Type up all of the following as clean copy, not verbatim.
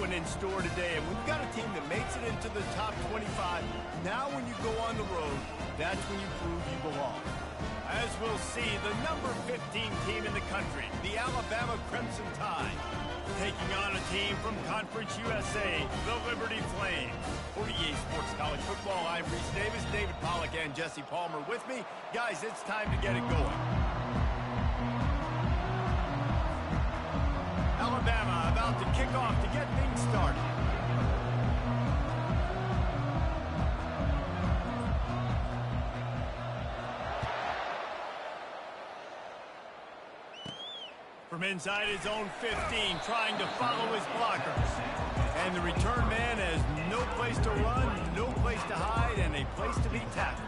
one in store today. And when you've got a team that makes it into the top 25, now when you go on the road, that's when you prove you belong. As we'll see, the number 15 team in the country, the Alabama Crimson Tide, taking on a team from Conference USA, the Liberty Flames. For EA Sports College Football, I'm Reese Davis, David Pollack, and Jesse Palmer with me. Guys, it's time to get it going. Alabama about to kick off to get things started. From inside his own 15, trying to follow his blockers. And the return man has no place to run, no place to hide, and a place to be tackled.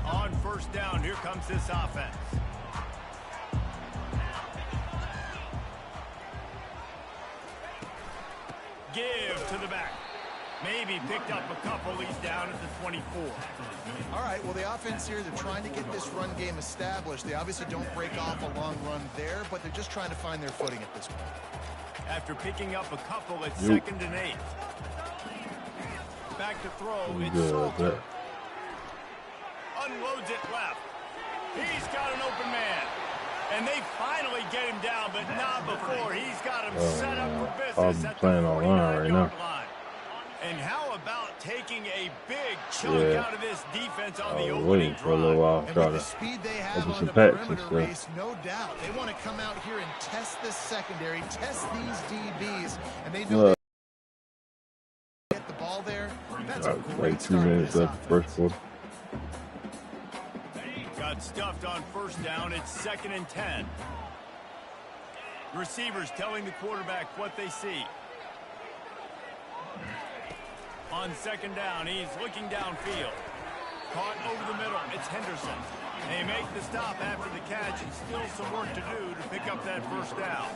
On first down, here comes this offense. Give to the back. Maybe picked up a couple. He's down at the 24. All right, well, the offense here, they're trying to get this run game established. They obviously don't break off a long run there, but they're just trying to find their footing at this point. After picking up a couple, it's 2nd and 8. Back to throw, it's Salter. Unloads it left. He's got an open man. And they finally get him down, but not before. He's got him set up for business at the 49-yard line. And how about taking a big chunk out of this defense on the opening drive? For a little while, and with the speed they have on the perimeter race, no doubt, they want to come out here and test this secondary, test these DBs, and they know they get the ball there. That's a great start. 2 minutes left, first quarter. Got stuffed on first down. It's 2nd and 10. Receivers telling the quarterback what they see. On 2nd down, he's looking downfield. Caught over the middle. It's Henderson. They make the stop after the catch, and still some work to do to pick up that first down.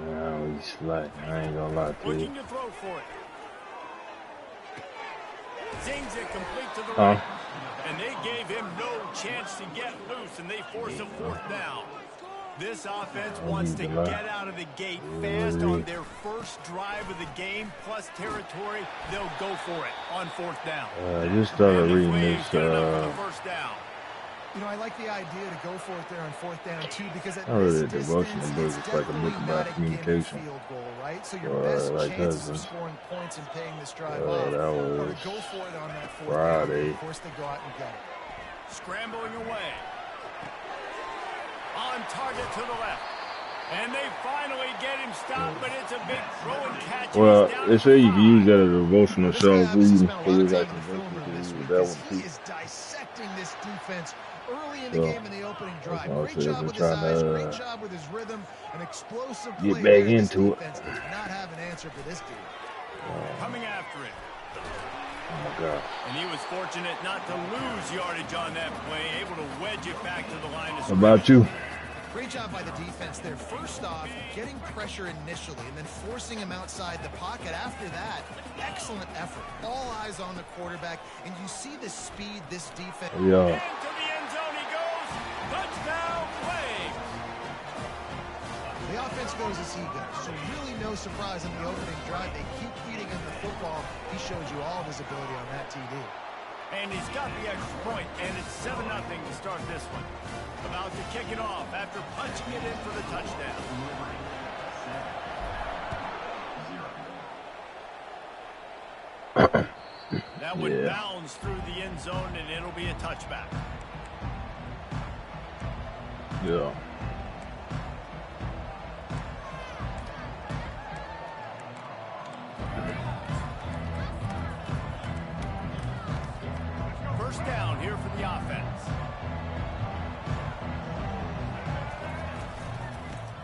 Yeah, he's slack. I ain't gonna lie to you. Looking to throw for it. Zings it complete to the right. And they gave him no chance to get loose, and they force a 4th down. This offense wants to get out of the gate fast on their first drive of the game, plus territory. They'll go for it on 4th down. I just started reading this. First down. You know, I like the idea to go for it there on 4th down too, because at this distance, it's like a book about communication. Field goal, right? So your best chances of scoring points and paying this drive off, or to go for it on that 4th down. Of course, they go out and get it. Scrambling away. On target to the left. And they finally get him stopped, but it's a big throw and catch. Well, they say you can use that as a devotional self-reading. He is dissecting this defense early in the game in the opening drive. Great job with his eyes, great job with his rhythm, an explosive play. Get back into it. Does not have an answer for this dude. Coming after it. Oh my God. And he was fortunate not to lose yardage on that play, able to wedge it back to the line of scrimmage. How about you? Great job by the defense there. First off, getting pressure initially and then forcing him outside the pocket. After that, excellent effort. All eyes on the quarterback, and you see the speed this defense. Yeah. Into the end zone he goes. Touchdown play. The offense goes as he goes, so really no surprise in the opening drive. They keep feeding him the football. He shows you all of his ability on that TD. And he's got the extra point, and it's 7-0 to start this one. About to kick it off after punching it in for the touchdown. That one bounds through the end zone, and it'll be a touchback. Yeah. First down here for the offense.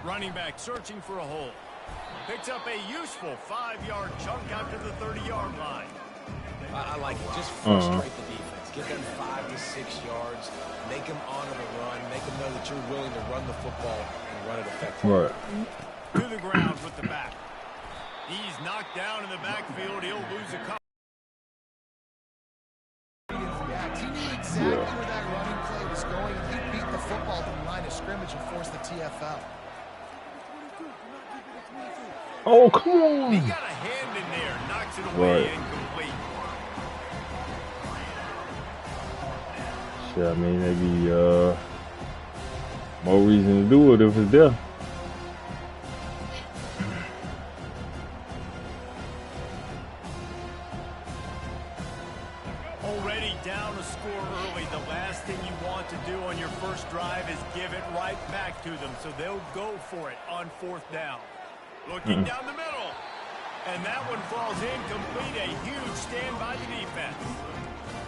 Running back searching for a hole. Picks up a useful 5-yard chunk out to the 30-yard line. I like it. Just frustrate the defense. Get them 5 to 6 yards. Make them honor the run. Make them know that you're willing to run the football and run it effectively. Right. To the ground with the back. He's knocked down in the backfield. He'll lose a couple. He needs exactly where that running play was going. He beat the football to the line of scrimmage and forced the TFL. Oh, come on. He got a hand in there, knocks it away, incomplete. Shit, I mean, maybe more reason to do it if it's there. Already down a score early. The last thing you want to do on your first drive is give it right back to them, so they'll go for it on 4th down. Looking down the middle. And that one falls incomplete. A huge stand by the defense.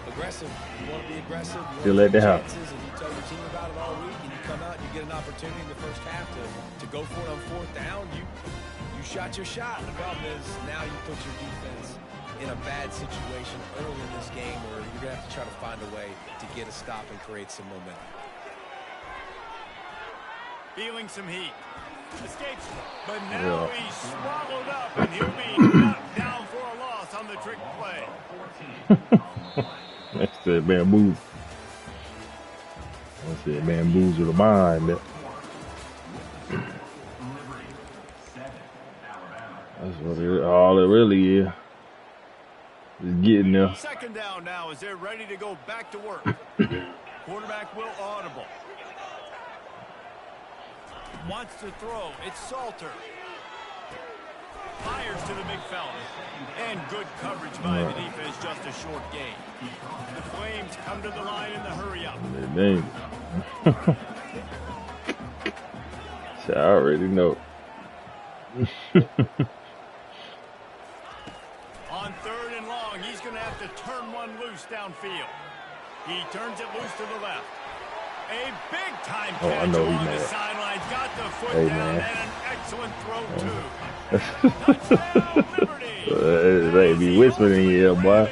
Aggressive. You want to be aggressive. You let it happen. And you tell your team about it all week, and you come out and you get an opportunity in the first half to go for it on 4th down. You shot your shot. The problem is now you put your defense in a bad situation early in this game where you're going to have to try to find a way to get a stop and create some momentum. Feeling some heat. Escapes, but now he's swallowed up, and he'll be knocked down for a loss on the trick play. That's that bamboo. That's that bamboozle the mind. That's what all it really is. Just getting there. 2nd down now as they're ready to go back to work. Quarterback will audible. Wants to throw. It's Salter. Fires to the big fella. And good coverage by the defense. Just a short gain. The Flames come to the line in the hurry up. So I already know. On 3rd and long, he's going to have to turn one loose downfield. He turns it loose to the left. A big-time catch along the sidelines. Got the foot down and an excellent throw, too. Touchdown, Liberty. They be whispering in here, boy.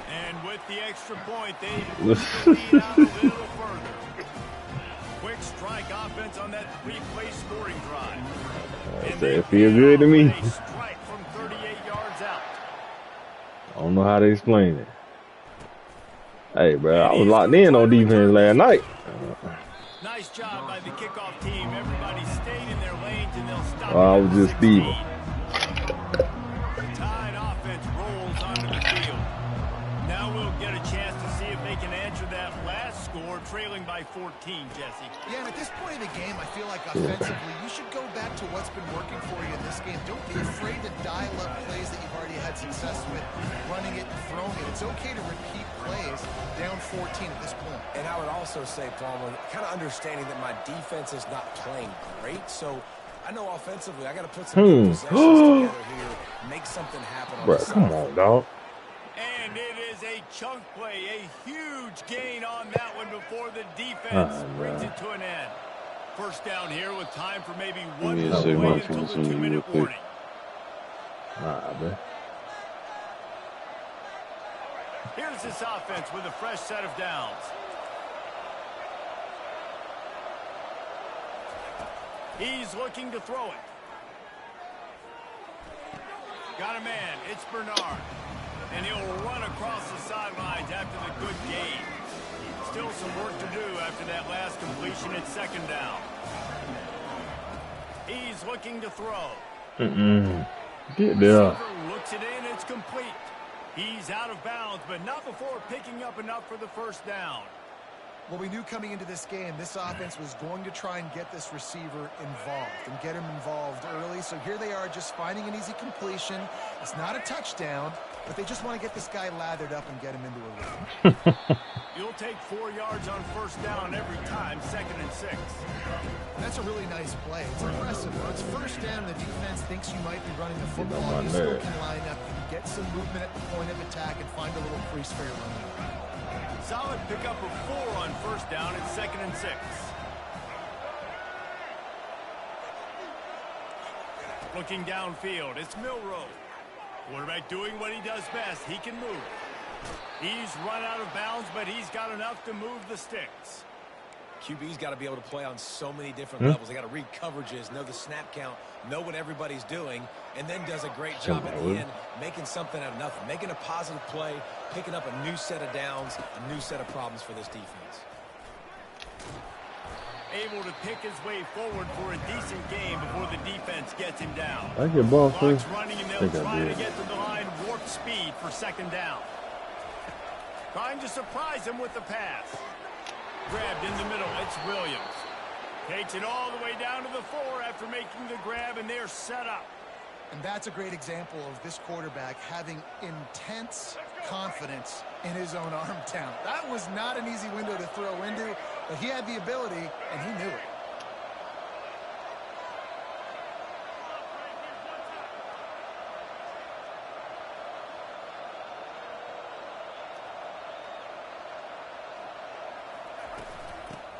And with the extra point, they push the lead out a little further. Quick strike offense on that 3-play scoring drive. It feels good to me. Strike from 38 yards out. I don't know how to explain it. Hey, bro, I was locked in on defense last night. Nice job by the kickoff team. Everybody stayed in their lanes, and they'll stop. I was just Steven. The Tide offense rolls onto the field. Now we'll get a chance to see if they can answer that last score, trailing by 14, Jesse. Yeah, and at this point in the game, I feel like offensively, you should go back to what's been working for you in this game. Don't be afraid to dial up plays that you've already had success with, running it and throwing it. It's okay to repeat plays down 14 at this point. And I would also say, Palmer, kind of understanding that my defense is not playing great, so I know offensively I got to put some possessions together here, make something happen on the side. Come on, dog. And it is a chunk play, a huge gain on that one before the defense brings it to an end. First down here with time for maybe 1 minute away until the 2-minute warning. Man. Here's this offense with a fresh set of downs. He's looking to throw it. Got a man. It's Bernard. And he'll run across the sidelines after the good gain. Still some work to do after that last completion at 2nd down. He's looking to throw. Get there. Looks it in. It's complete. He's out of bounds, but not before picking up enough for the first down. Well, we knew coming into this game, this offense was going to try and get this receiver involved and get him involved early. So here they are just finding an easy completion. It's not a touchdown, but they just want to get this guy lathered up and get him into a rhythm. You'll take 4 yards on first down every time, 2nd and 6. That's a really nice play. It's impressive. When it's first down, the defense thinks you might be running the football. You still can line up, you can get some movement at the point of attack and find a little crease for your running. Solid pickup of 4 on first down at 2nd and 6. Looking downfield, it's Milroe. Quarterback doing what he does best. He can move. He's run out of bounds, but he's got enough to move the sticks. QB's got to be able to play on so many different levels. They got to read coverages, know the snap count, know what everybody's doing, and then does a great job at the end making something out of nothing, making a positive play, picking up a new set of downs, a new set of problems for this defense. Able to pick his way forward for a decent game before the defense gets him down. I get ball first. Running and they'll try to get to the line, warp speed for second down. Trying to surprise him with the pass. Grabbed in the middle, it's Williams. Takes it all the way down to the 4 after making the grab, and they're set up. And that's a great example of this quarterback having intense confidence in his own arm talent. That was not an easy window to throw into, but he had the ability, and he knew it.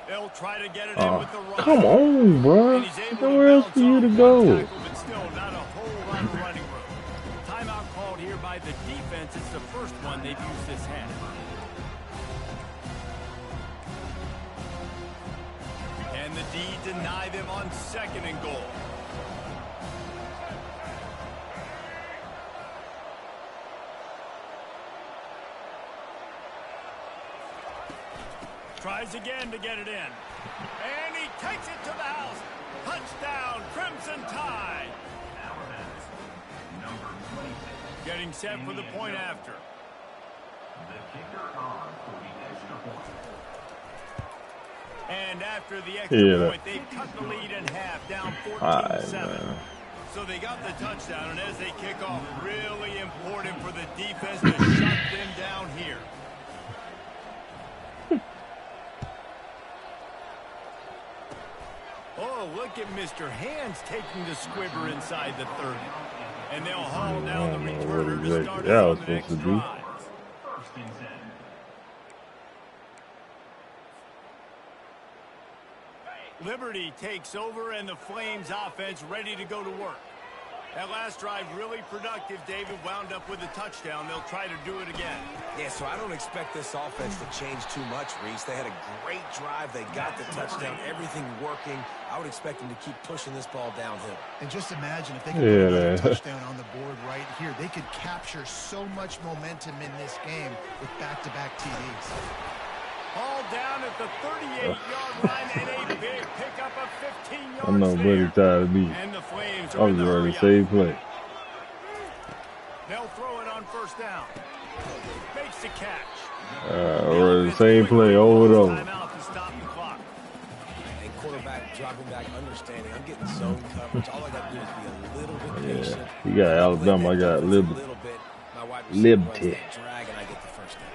They'll try to get it in with the run. Come on, bro. Nowhere else for you to go. But still, not a whole lot of running room. Timeout called here by the defense. It's the first one they've used this half. And the D deny them on 2nd and goal. Tries again to get it in. And he takes it to the house. Touchdown, Crimson Tide. Getting set for the point after. And after the extra point, they've cut the lead in half, down 14-7. So they got the touchdown, and as they kick off, really important for the defense to shut them down here. Oh, look at Mr. Hands taking the squibber inside the 30. And they'll haul down the returner to start out the next drive. Liberty takes over, and the Flames offense ready to go to work. That last drive really productive. David wound up with a touchdown. They'll try to do it again. Yeah, so I don't expect this offense to change too much, Reese. They had a great drive. They got the touchdown. Everything working. I would expect them to keep pushing this ball downhill. And just imagine if they could put another touchdown on the board right here. They could capture so much momentum in this game with back-to-back TDs. All down at the 38-yard line and a big pickup of 15 yards. I know Buddy tired of me. And the Flames I was ready to save play. They'll throw it on 1st down. Makes the catch. Or the same play over and over. Timeout to stop the clock. And quarterback dropping back, understanding. I'm getting zone coverage. All I got to do is be a little bit patient. You got Alabama. I got Liberty. Liberty. Drag, and I get the first down.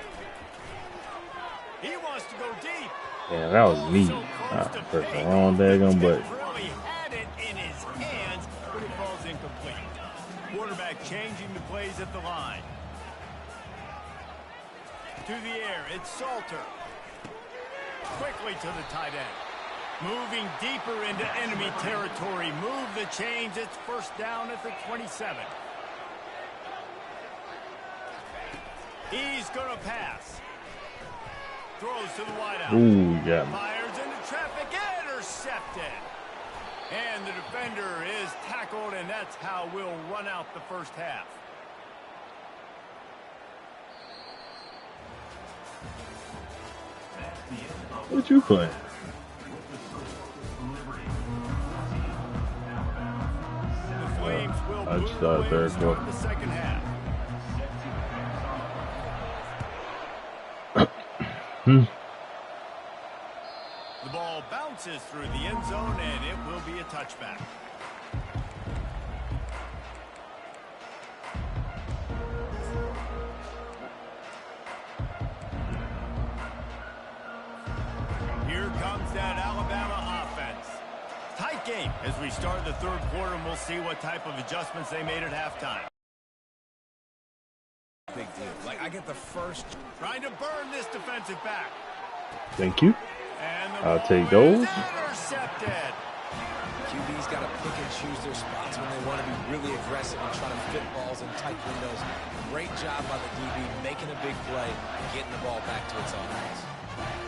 He wants to go deep. Yeah, that was me. I pressed the wrong daggone button. Really had it in his hands, but it falls incomplete. Quarterback changing the plays at the line. To the air, it's Salter. Quickly to the tight end. Moving deeper into enemy territory. Move the chains. It's 1st down at the 27. He's going to pass. Throws to the wideout. Ooh, yeah. Fires into traffic. Intercepted. And the defender is tackled, and that's how we'll run out the first half. What you playing? The Flames will I move just thought away to third start quarter. the second half. The ball bounces through the end zone, and it will be a touchback. Here comes that Alabama offense. Tight game as we start the 3rd quarter, and we'll see what type of adjustments they made at halftime. Big deal. Like, I get the first. Trying to burn this defensive back. Thank you. And the I'll ball take is those. intercepted. QB's got to pick and choose their spots when they want to be really aggressive and try to fit balls in tight windows. Great job by the DB making a big play and getting the ball back to its offense.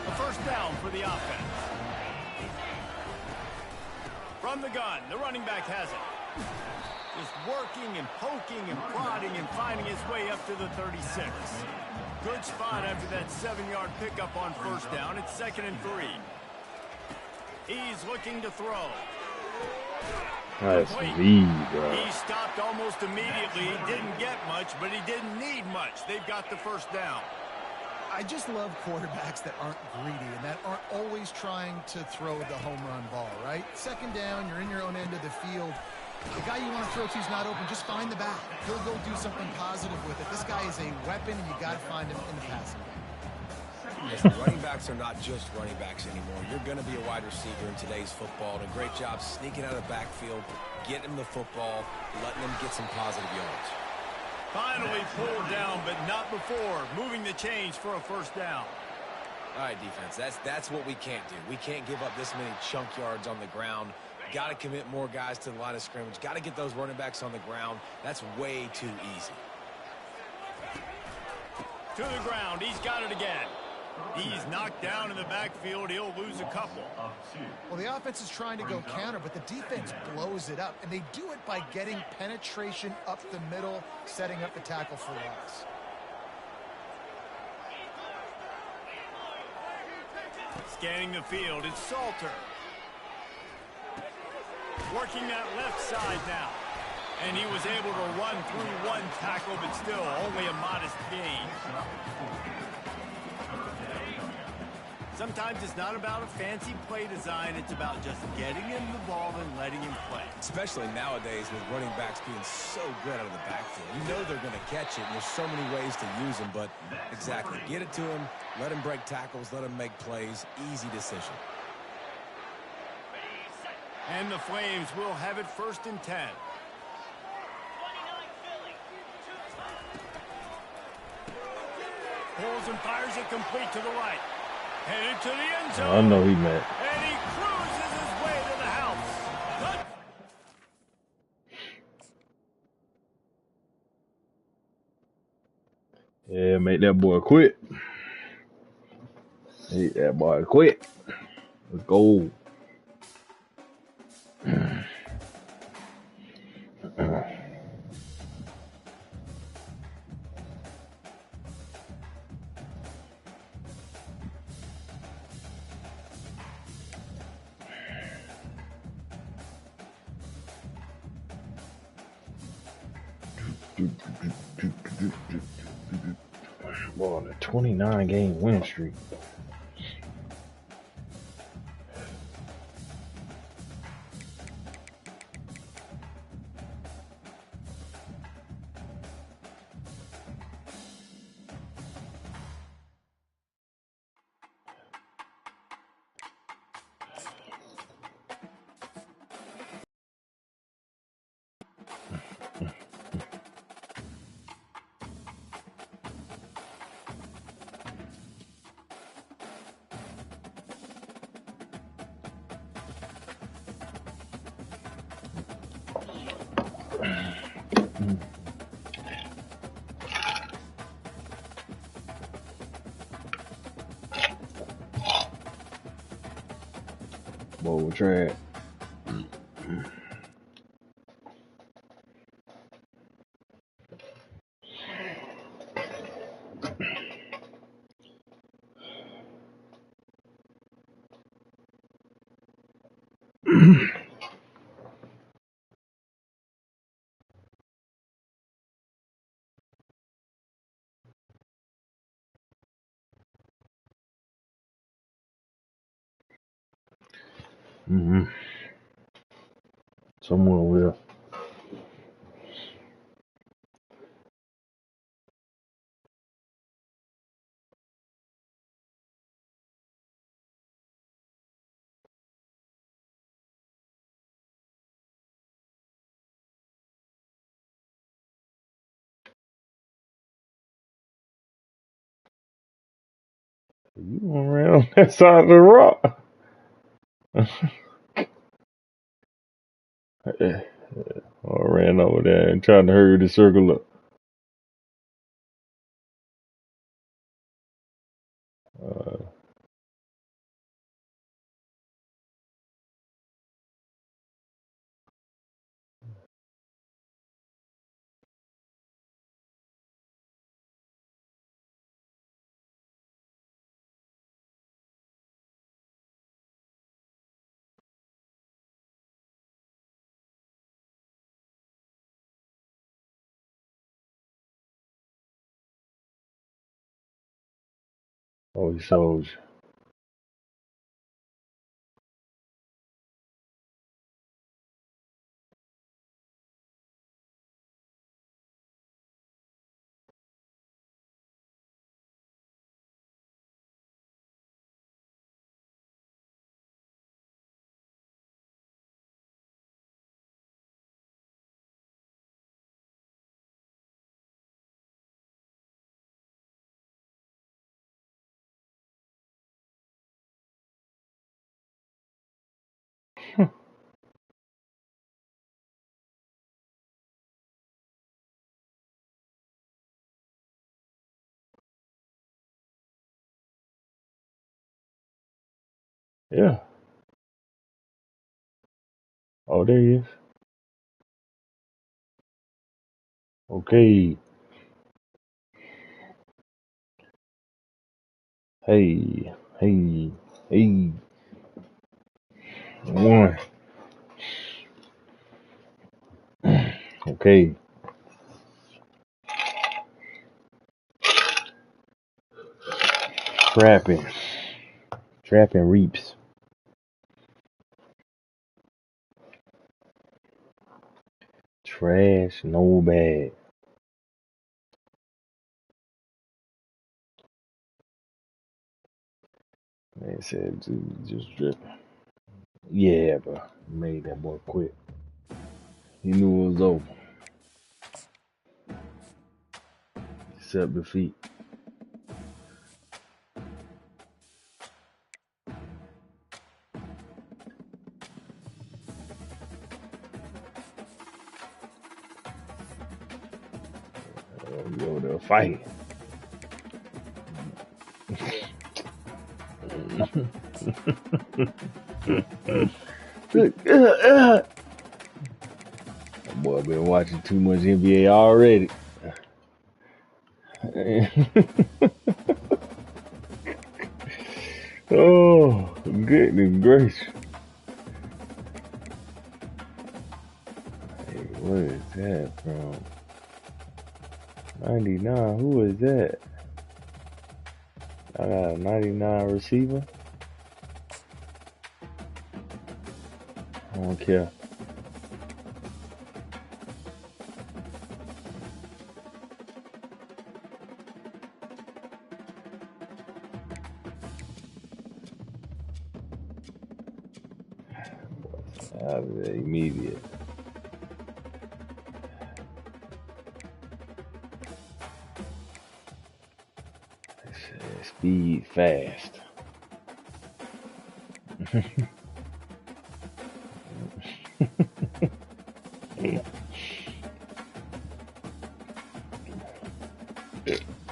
A first down for the offense. From the gun, the running back has it. Just working and poking and prodding and finding his way up to the 36. Good spot after that 7-yard pickup on first down. It's 2nd and 3. He's looking to throw. That's me, bro. He stopped almost immediately. He didn't get much, but he didn't need much. They've got the first down. I just love quarterbacks that aren't greedy and that aren't always trying to throw the home run ball, right? 2nd down, you're in your own end of the field. The guy you want to throw to is not open. Just find the back. He'll go do something positive with it. This guy is a weapon, and you got to find him in the passing game. Yes, running backs are not just running backs anymore. You're going to be a wide receiver in today's football. And a great job sneaking out of the backfield, getting him the football, letting him get some positive yards. Finally pulled down, but not before moving the chains for a first down. All right, defense, that's what we can't do. We can't give up this many chunk yards on the ground. Got to commit more guys to the line of scrimmage. Got to get those running backs on the ground. That's way too easy. To the ground. He's got it again. He's knocked down in the backfield. He'll lose a couple. Well, the offense is trying to go counter, but the defense blows it up, and they do it by getting penetration up the middle, setting up the tackle for loss. Scanning the field, it's Salter. Working that left side now. And he was able to run through one tackle, but still only a modest gain. Sometimes it's not about a fancy play design. It's about just getting him the ball and letting him play. Especially nowadays with running backs being so good out of the backfield. You know they're going to catch it, and there's so many ways to use them. But exactly, get it to him, let him break tackles, let him make plays. Easy decision. And the Flames will have it 1st and 10. Pulls and fires it complete to the right. Headed to the end zone. I know he mad. And he cruises his way to the house. Yeah, make that boy quit. Make that boy quit. Let's go. Boy, on a 29-game win streak. Bowl track. Someone will. You around that side of the rock? I ran over there and tried to hurry the circle up. Oh, he sold you. Yeah. Oh, there he is. Okay. Hey, hey, hey. One. Okay. Trapping. Trapping reaps. Trash, no bag. Man said just dripping. Yeah, bro. Made that boy quit. He knew it was over. Accept defeat. Yo, they're fighting. That boy been watching too much NBA already. Oh, goodness gracious. Hey, what is that from? 99, who is that? I got a 99 receiver. I don't care. Out of there immediate. Speed fast.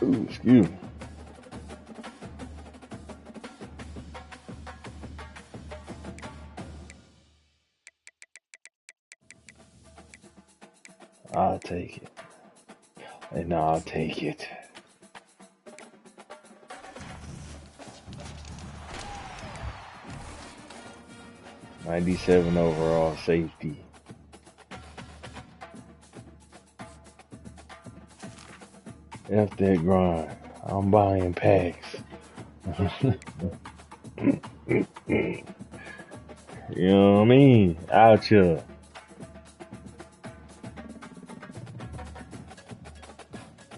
Ooh, excuse me. I'll take it. And I'll take it. '97 overall safety. F that grind. I'm buying packs. You know what I mean? Out here.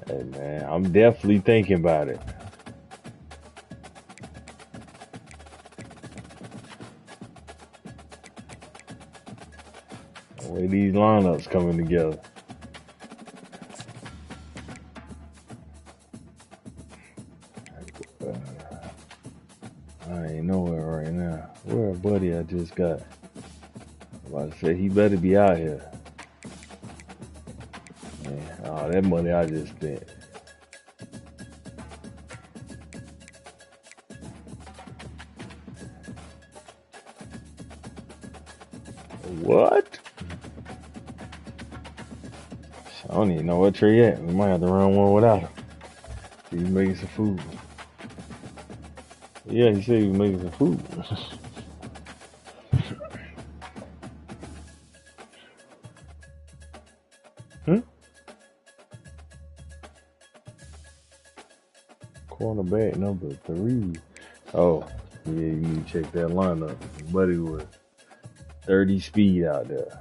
Hey man, I'm definitely thinking about it. The way these lineups coming together. I ain't nowhere right now. Where a buddy I just got? I'm about to say he better be out here. Man, oh, that money I just spent. What? I don't even know what tree at. We might have to run one without him. He's making some food. Yeah, he said he was making some food. Cornerback number 3. Oh, yeah, you need to check that lineup. Buddy was 30 speed out there.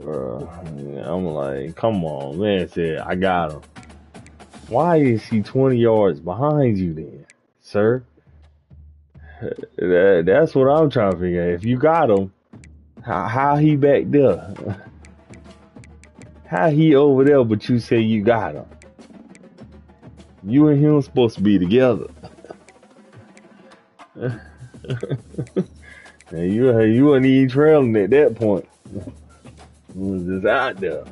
I'm like, come on, man. Said, I got him. Why is he 20 yards behind you then, sir? That's what I'm trying to figure out. If you got him, how he back there? How he over there, but you say you got him? You and him supposed to be together. And you weren't even trailing at that point. You was just out there.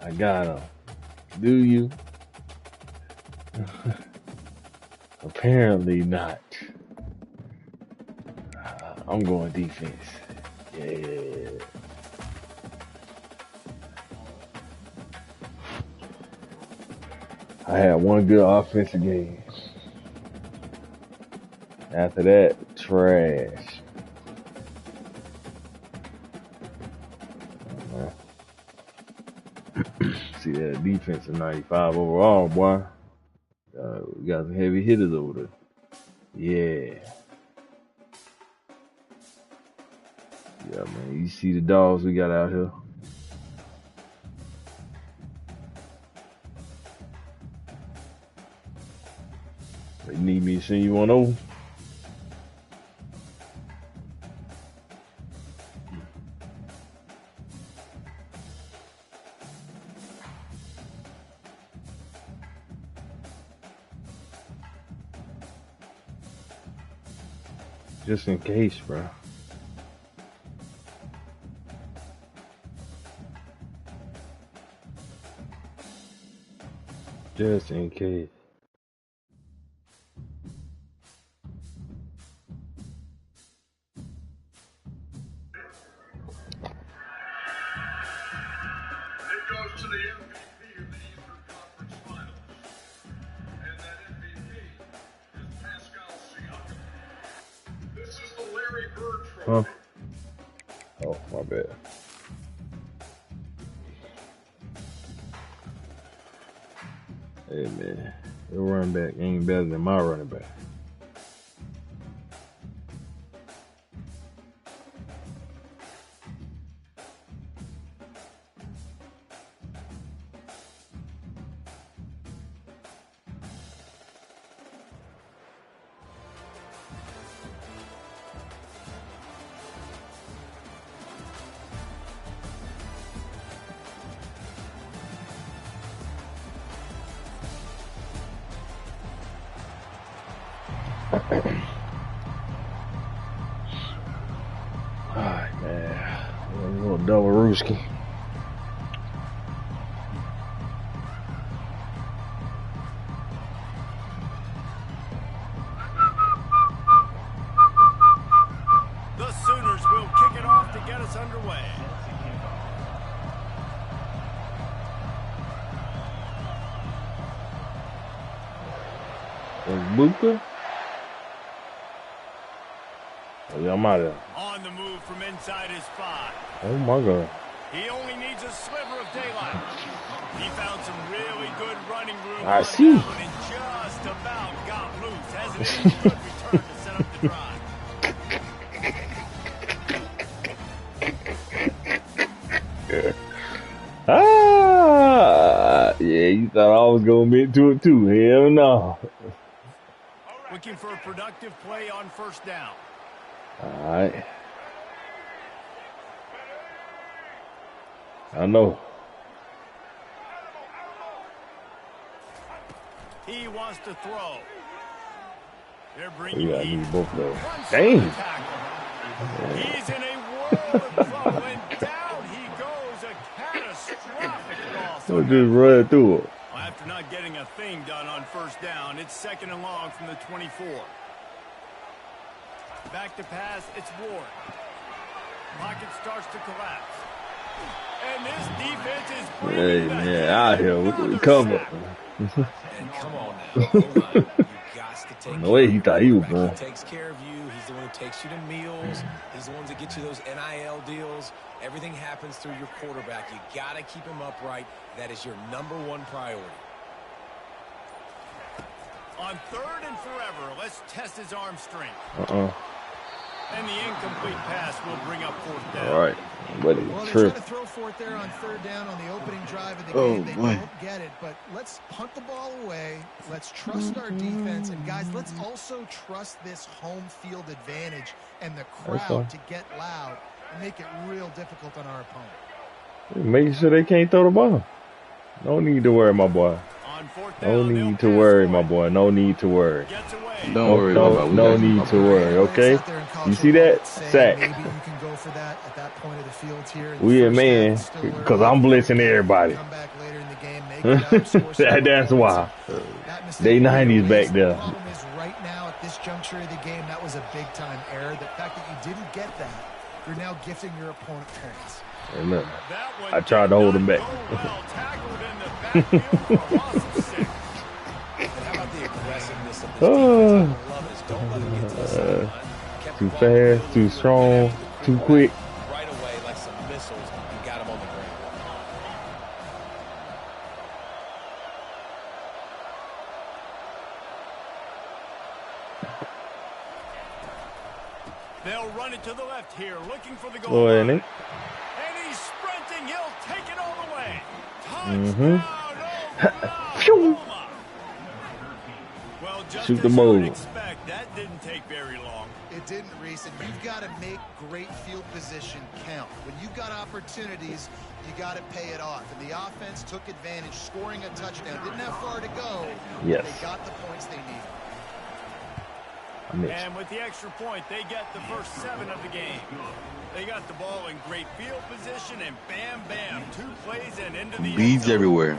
I got him. Do you? Apparently not. I'm going defense. Yeah. I had one good offensive game. After that, trash. See that defense of 95 overall, boy. We got some heavy hitters over there. Yeah. Yeah, man. You see the dogs we got out here. They need me to send you one over. Just in case, bro. Just in case. Huh? Oh, my bad. Hey, man. Your running back ain't better than my running back. Alright, man. A little double rooski. The Sooners will kick it off to get us underway. Buka? Oh, yeah, I'm out of there. On the move from inside his 5. Oh, my God. He only needs a sliver of daylight. He found some really good running room. I see. And just about got loose. Has it in a good return to set up the drive. Yeah, you thought I was going to admit to it too. Hell no. Looking for a productive play on first down. All right. I know. He wants to throw. They're We bringing got to heat. need both of those. Runs Dang. the tackle. He's in a world of trouble, and down he goes. A catastrophic loss. We'll just run through it. Well, after not getting a thing done on first down, it's 2nd and long from the 24. Back to pass, it's Ward. Pocket starts to collapse. And this defense is Hey, bringing the man, out here with the another cover. sack. And come on now. Hold on. You got to take No way he care thought of he your was quarterback. going. He takes care of you. He's the one who takes you to meals. He's the ones that get you those NIL deals. Everything happens through your quarterback. You got to keep him upright. That is your #1 priority. On 3rd and forever, let's test his arm strength. And the incomplete pass will bring up 4th down. All right. Well, they're trying to throw for it there on 3rd down on the opening drive of the game. They don't get it, but let's punt the ball away. Let's trust our defense. And, guys, let's also trust this home field advantage and the crowd to get loud and make it real difficult on our opponent. Making sure they can't throw the ball. No need to worry, my boy. No need to worry, my boy. No need to worry. Don't worry about it. No need to worry, okay? You see that? Sack. Maybe you can go for that at that point of the field here. We a man, because I'm blitzing everybody. Come back later in the game, make it up, score some That's goals. why. That mistake They 90s back there. The problem is right now at this juncture of the game, that was a big-time error. The fact that you didn't get that, you're now gifting your opponent points. Amen. I tried to hold him back. Too fast, too strong, too quick. Right away, like some missiles, and got him on the ground. They'll run it to the left here, looking for the goal. Go ahead, line. Nick. And he's sprinting. He'll take it all the way. Touchdown, Phew. Well, just Shoot the as you would mold. expect, that didn't take very long. It didn't, Reese, and you've got to make great field position count. When you've got opportunities, you got to pay it off. And the offense took advantage, scoring a touchdown. Didn't have far to go. Yes. They got the points they needed. And with the extra point, they get the first 7 of the game. They got the ball in great field position, and bam, bam, 2 plays and into the Beads everywhere.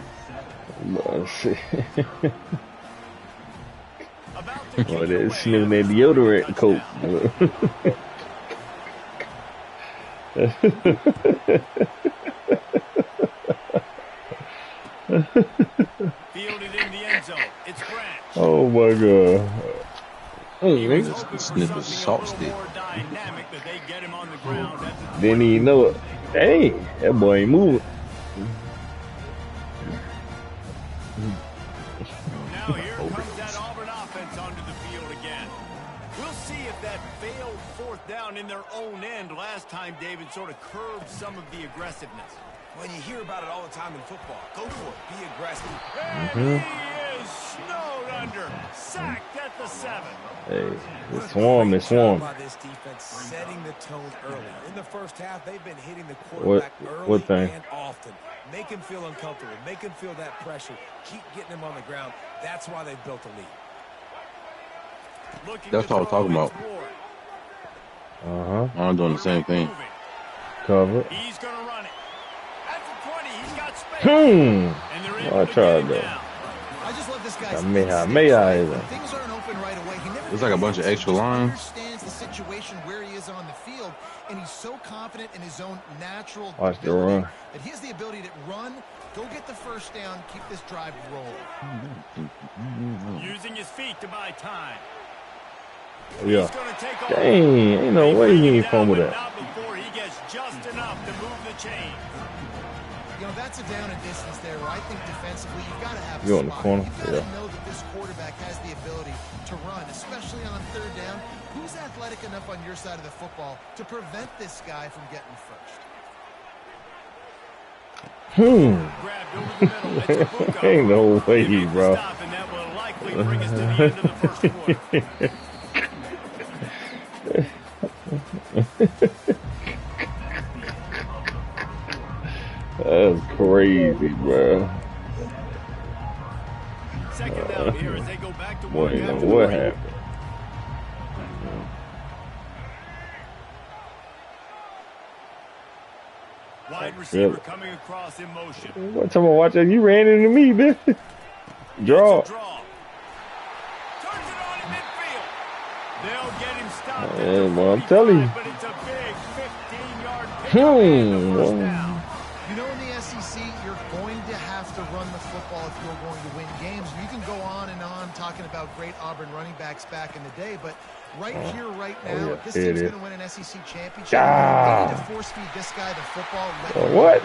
Oh, that sniffing that deodorant coat. Fielded in the end zone. It's Branch. Oh my god. Sniff a salt stick. Didn't even know it. Dang, that boy ain't moving. Now here comes that Auburn offense onto the field again. We'll see if that failed 4th down in their own end last time David sort of curbed some of the aggressiveness. When you hear about it all the time in football, go for it. Be aggressive. And he is snowed under. Sacked at the 7. Hey, it's swarm, it's swarm. By this defense, setting the tone early. In the first half, they've been hitting the quarterback What early thing? and often. Make him feel uncomfortable. Make him feel that pressure. Keep getting him on the ground. That's why they've built a lead. That's what I was talking about. I'm doing the same thing. Cover. He's going to run it. At the 20, he's got space. Hmm. And they're I able to tried get him that. down. I just love this guy's May I When things aren't open right away, he never There's like a bunch of extra lines. understands the situation where he is on the field, and he's so confident in his own natural Watch the ability run. that he has the ability to run, go get the first down, keep this drive rolling. Using his feet to buy time. Yeah. He's going to take over. Dang, ain't no way he ain't Down, fumble but that. not before he gets just enough to move the chain. You know, that's a down and distance there where I think defensively you've got to have a You're in the spot. corner, You've got to yeah. know that this quarterback has the ability to run, especially on 3rd down. Who's athletic enough on your side of the football to prevent this guy from getting first? Grabbed over the middle. It's a book Ain't no way, He made the bro. stop, and that will likely bring us to the end of the first quarter. That's crazy, bro. Second down here as they go back to Boy, work you know after what the break. happened. Wide receiver Really? coming across in motion. What time I watch that? You ran into me, bitch. Draw. It's a draw. Turns it on in midfield. They'll get him stopped at Yeah, the well, I'm telling you. 45, but it's a big 15-yard pickup and the first down. You know, in the SEC, you're going to have to run the football if you're going to win games. You can go on and on talking about great Auburn running backs back in the day, but right here, right now, if this team's going to win an SEC championship, they need to force-feed this guy the football. What?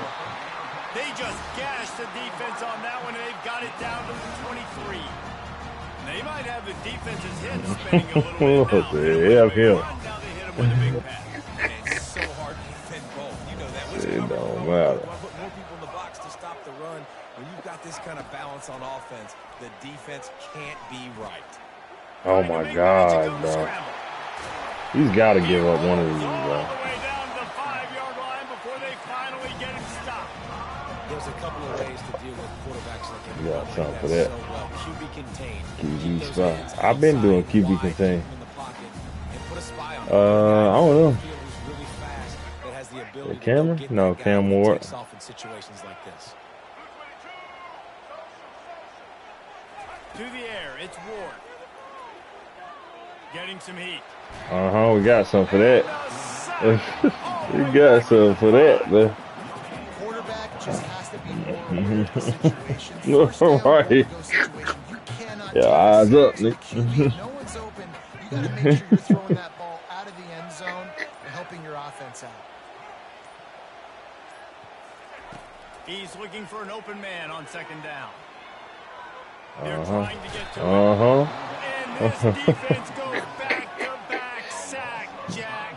They just gashed the defense on that one, and they've got it down to the 23. They might have the defense's head spinning a little bit now. Now they hit him with a big pass. And it's so hard to defend both. You know that. It don't matter. Put more people in the box to stop the run. When you've got this kind of balance on offense, the defense can't be right. Oh my God, bro. He's got to give up one of these, bro. All the way down to the 5-yard line before they finally get him stopped. There's a couple of ways to deal with quarterbacks like him. You got something for that. So well. QB contained. QB spot. I've been doing QB contain. I don't know. The camera? No, Cam Ward. In situations like this. To the air, it's Ward. Getting some heat. We got something for that. We got something for that, man. Quarterback just has to be more aware of the situation. Right. Yeah, eyes up, Nick. No one's open. You got to make sure you're throwing that ball out of the end zone and helping your offense out. He's looking for an open man on second down. They're trying to get to Uh-huh. And this defense goes back-to-back sack, Jack.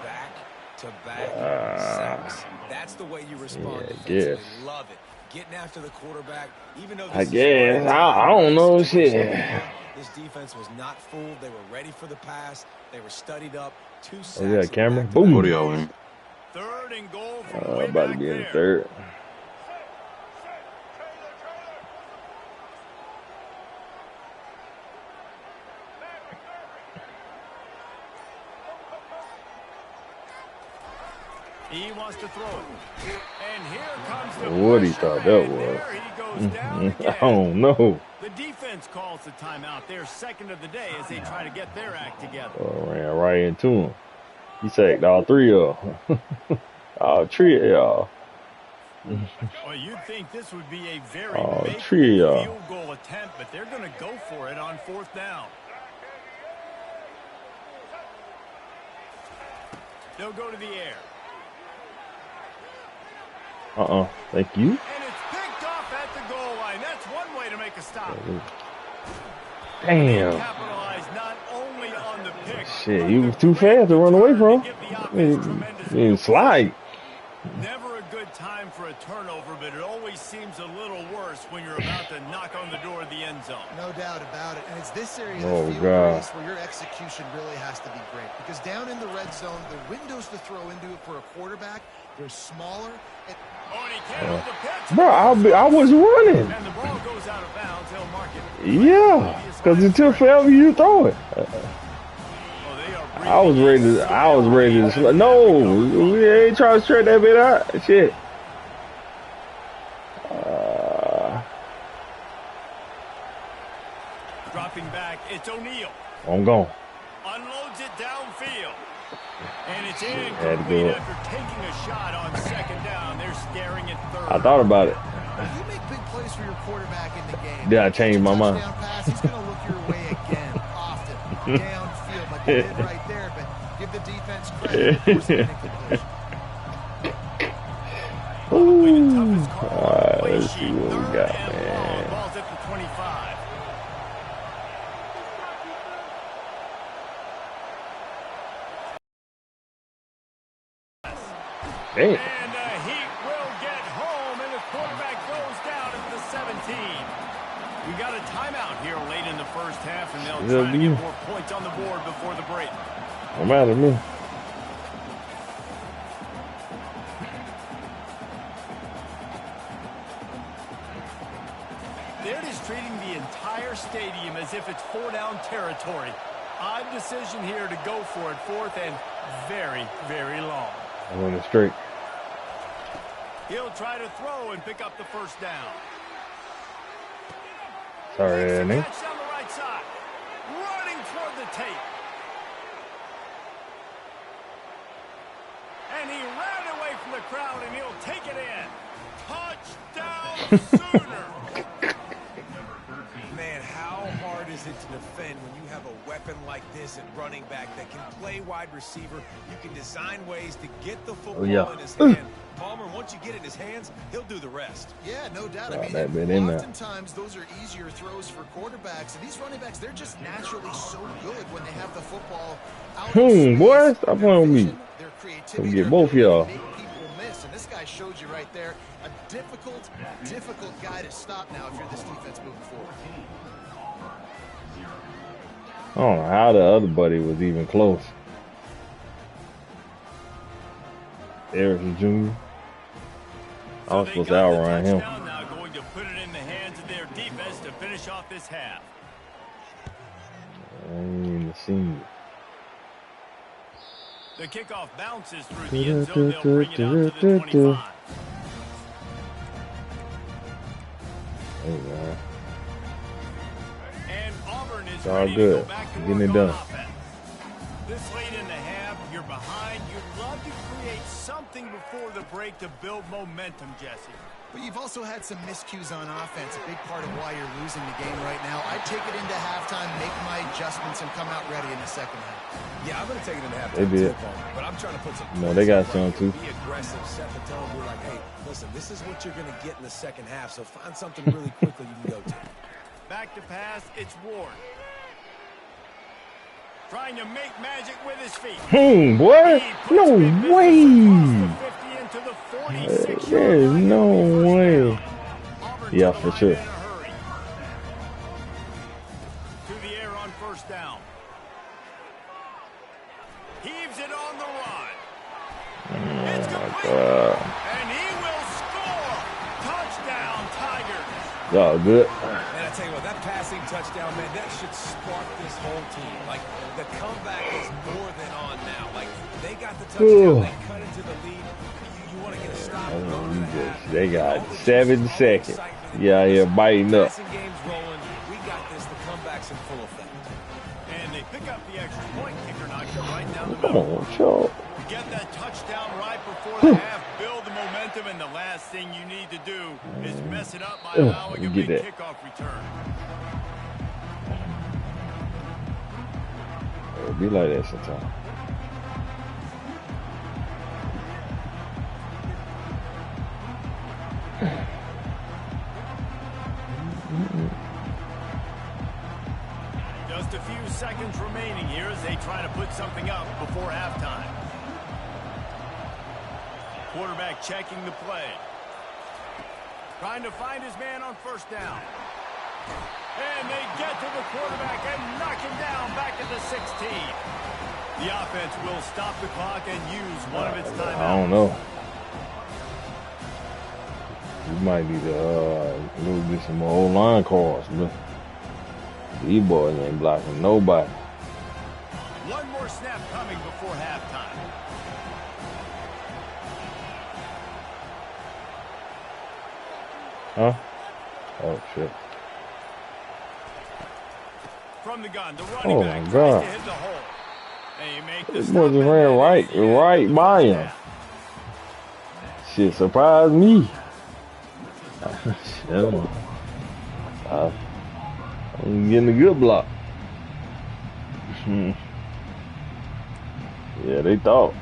Back-to-back sacks. That's the way you respond defensively. Love it. Getting after the quarterback, even though I guess. I don't know shit. This defense was not fooled. They were ready for the pass. They were studied up. 2 sacks. Oh, yeah, camera. Boom. What are y'all in? Third and goal from way About to back be in there. third. He wants to throw it. And here comes the What he pressure, thought that and was. there he goes down again. I don't know. The defense calls the timeout, their second of the day, as they try to get their act together. Ran right into him. He sacked all three of them. All three of y'all. Well, you'd think this would be a very three of y'all. field goal attempt, but they're going to go for it on fourth down. They'll go to the air. Thank you. And it's picked off at the goal line. That's one way to make a stop. Damn. Capitalize not only on the pick. Shit, you was too fast to run away from. You didn't slide. Never a good time for a turnover, but it always seems a little worse when you're about to knock on the door of the end zone. No doubt about it. And it's this area Oh, of the field God. race where your execution really has to be great. Because down in the red zone, the windows to throw into it for a quarterback, they're smaller. And he can't hold the pitch. Bro, I was running. And the ball goes out of bounds. He'll mark it. Yeah, because until forever you throw it. Oh, they are I was ready to. No, we ain't trying to straight that bit out. Shit. dropping back. It's O'Neal. I'm gone. Unloads it downfield. And it's Had to incomplete go. after taking a shot on second down. They're staring at third. I thought about it. If you make big plays for your quarterback in the game, Did I change my mind? touchdown pass, he's going to look your way again, often, downfield, like they did right there. But give the defense credit for forcing an incompletion. Ooh. Alright, let's see what we got, man. Ball's at the 25. Damn. And he will get home, and the quarterback goes down at the 17. We got a timeout here late in the first half, and they'll try to get more points on the board before the break. No matter to me. They're just treating the entire stadium as if it's four-down territory. Odd decision here to go for it, fourth and very, very long. I went straight. He'll try to throw and pick up the first down. Sorry, Makes a Annie. catch down the right side. Running toward the tape. And he ran away from the crowd, and he'll take it in. Touchdown, Sooner! Man, how hard is it to defend when you have a weapon like this at running back that can play wide receiver? You can design ways to get the football in his hand. Palmer, once you get it in his hands, he'll do the rest. Yeah, no doubt. I mean, oftentimes those are easier throws for quarterbacks. And these running backs, they're just naturally so good when they have the football out of space. Boy, stop playing with me. Their creativity, Get both of y'all. make people miss. And this guy showed you right there, a difficult guy to stop now if you're this defense moving forward. I don't know how the other buddy was even close. Eric Jr. I was supposed to outrun him. Now going to put it in the hands of their defense to finish off this half. I ain't even seen it. The kickoff bounces through the end zone. They'll bring it out to the 25. Hey, man. And Auburn is It's all ready good. to go back to Getting work it done. on offense. This late in the half, you're behind. You'd love to create something before the break to build momentum, Jesse. But you've also had some miscues on offense, a big part of why you're losing the game right now. I'd take it into halftime, make my adjustments, and come out ready in the second half. Yeah, I'm going to take it into halftime. They did. But I'm trying to put some No, they got points some right too. here. Be aggressive, set the tone, be like, hey, listen, this is what you're going to get in the second half, so find something really quickly you can go to. Back to pass, it's Ward. Trying to make magic with his feet. Boy. No way. There's no way. Yeah, for sure. To the air on first down. Heaves it on the run. It's complete. And he will score. Touchdown, Tigers. Y'all good. And I tell you what, that passing touchdown, man, that should spark this whole team. Like, the comeback is more than on now. Like, they got the touchdown, they cut into the lead. You want to get a stop. They got 7 seconds. Yeah, here biting up. Passing game's rolling. We got this. The comeback's in full effect. And they pick up the extra point. Kicker knocks it right down the Come middle. on, Joe. Get that touchdown right before the half. Build the momentum, and the last thing you need to do is mess it up by allowing a big kickoff return. It'll be like that sometimes. Just a few seconds remaining here as they try to put something up before halftime. Quarterback checking the play. Trying to find his man on first down. And they get to the quarterback and knock him down back at the 16. The offense will stop the clock and use one of its timeouts. I don't know. You might need to get some more old line calls, man. These boys ain't blocking nobody. One more snap coming before halftime. Huh? Oh, shit. From the gun, the running back tries God. to hit the hole. They make the This stop boy just and ran right by him. Shit surprised me. Shit. I'm getting a good block. Yeah, they thought.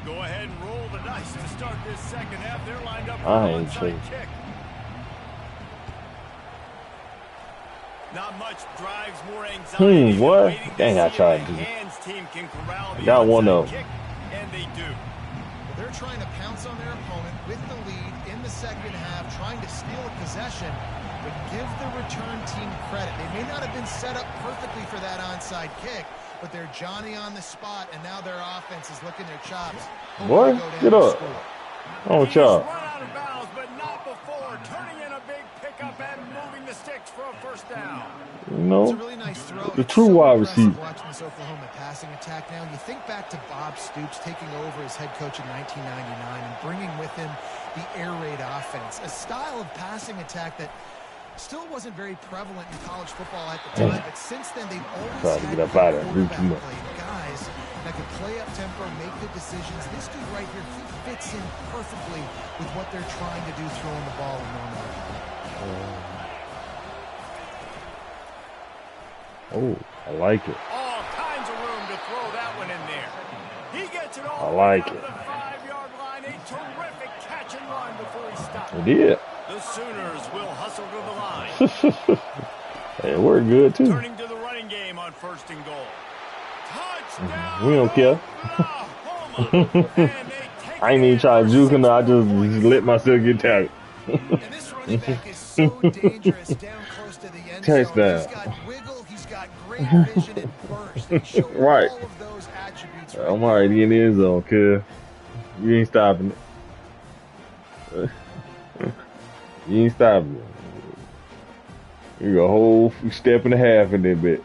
Go ahead and roll the dice to start this second half. They're lined up for I an ain't onside saying. kick. Not much drives more anxiety than what? waiting to Dang, I see tried if to. the hands team can corral the Got one onside of them. kick, and they do. They're trying to pounce on their opponent with the lead in the second half, trying to steal a possession, but give the return team credit. They may not have been set up perfectly for that onside kick, but they're Johnny on the spot, and now their offense is licking their chops. Boy, get up. Oh, He's y'all. run out of bounds, but not before turning in a big pickup and moving the sticks for a first down. You It's a know, really nice throw. the It's true so wide impressive receiver. watching this Oklahoma passing attack now. And you think back to Bob Stoops taking over as head coach in 1999 and bringing with him the air raid offense, a style of passing attack that still wasn't very prevalent in college football at the time, but since then they've always Trying to had get up out of it. Do too quarterback much. play, guys that can play up tempo, make good decisions. This dude right here, he fits in perfectly with what they're trying to do throwing the ball in normal. Oh, I like it. All kinds of room to throw that one in there. He gets it all I like out it. of the 5-yard line. A terrific catch and run before he stopped. He did. The Sooners will hustle to the line. Hey, we're good too. Turning to the running game on 1st and goal. Touchdown! We don't care. Oklahoma. And they take I ain't even trying to juke him. I just let myself get tackled. And this running back is so dangerous down close to the end zone. Touchdown. He's got wiggle, he's got great vision and burst. They show Right. all of those attributes. I'm already in the end zone, cuz. You ain't stopping it. You ain't stopping it. You got a whole step and a half in that bit.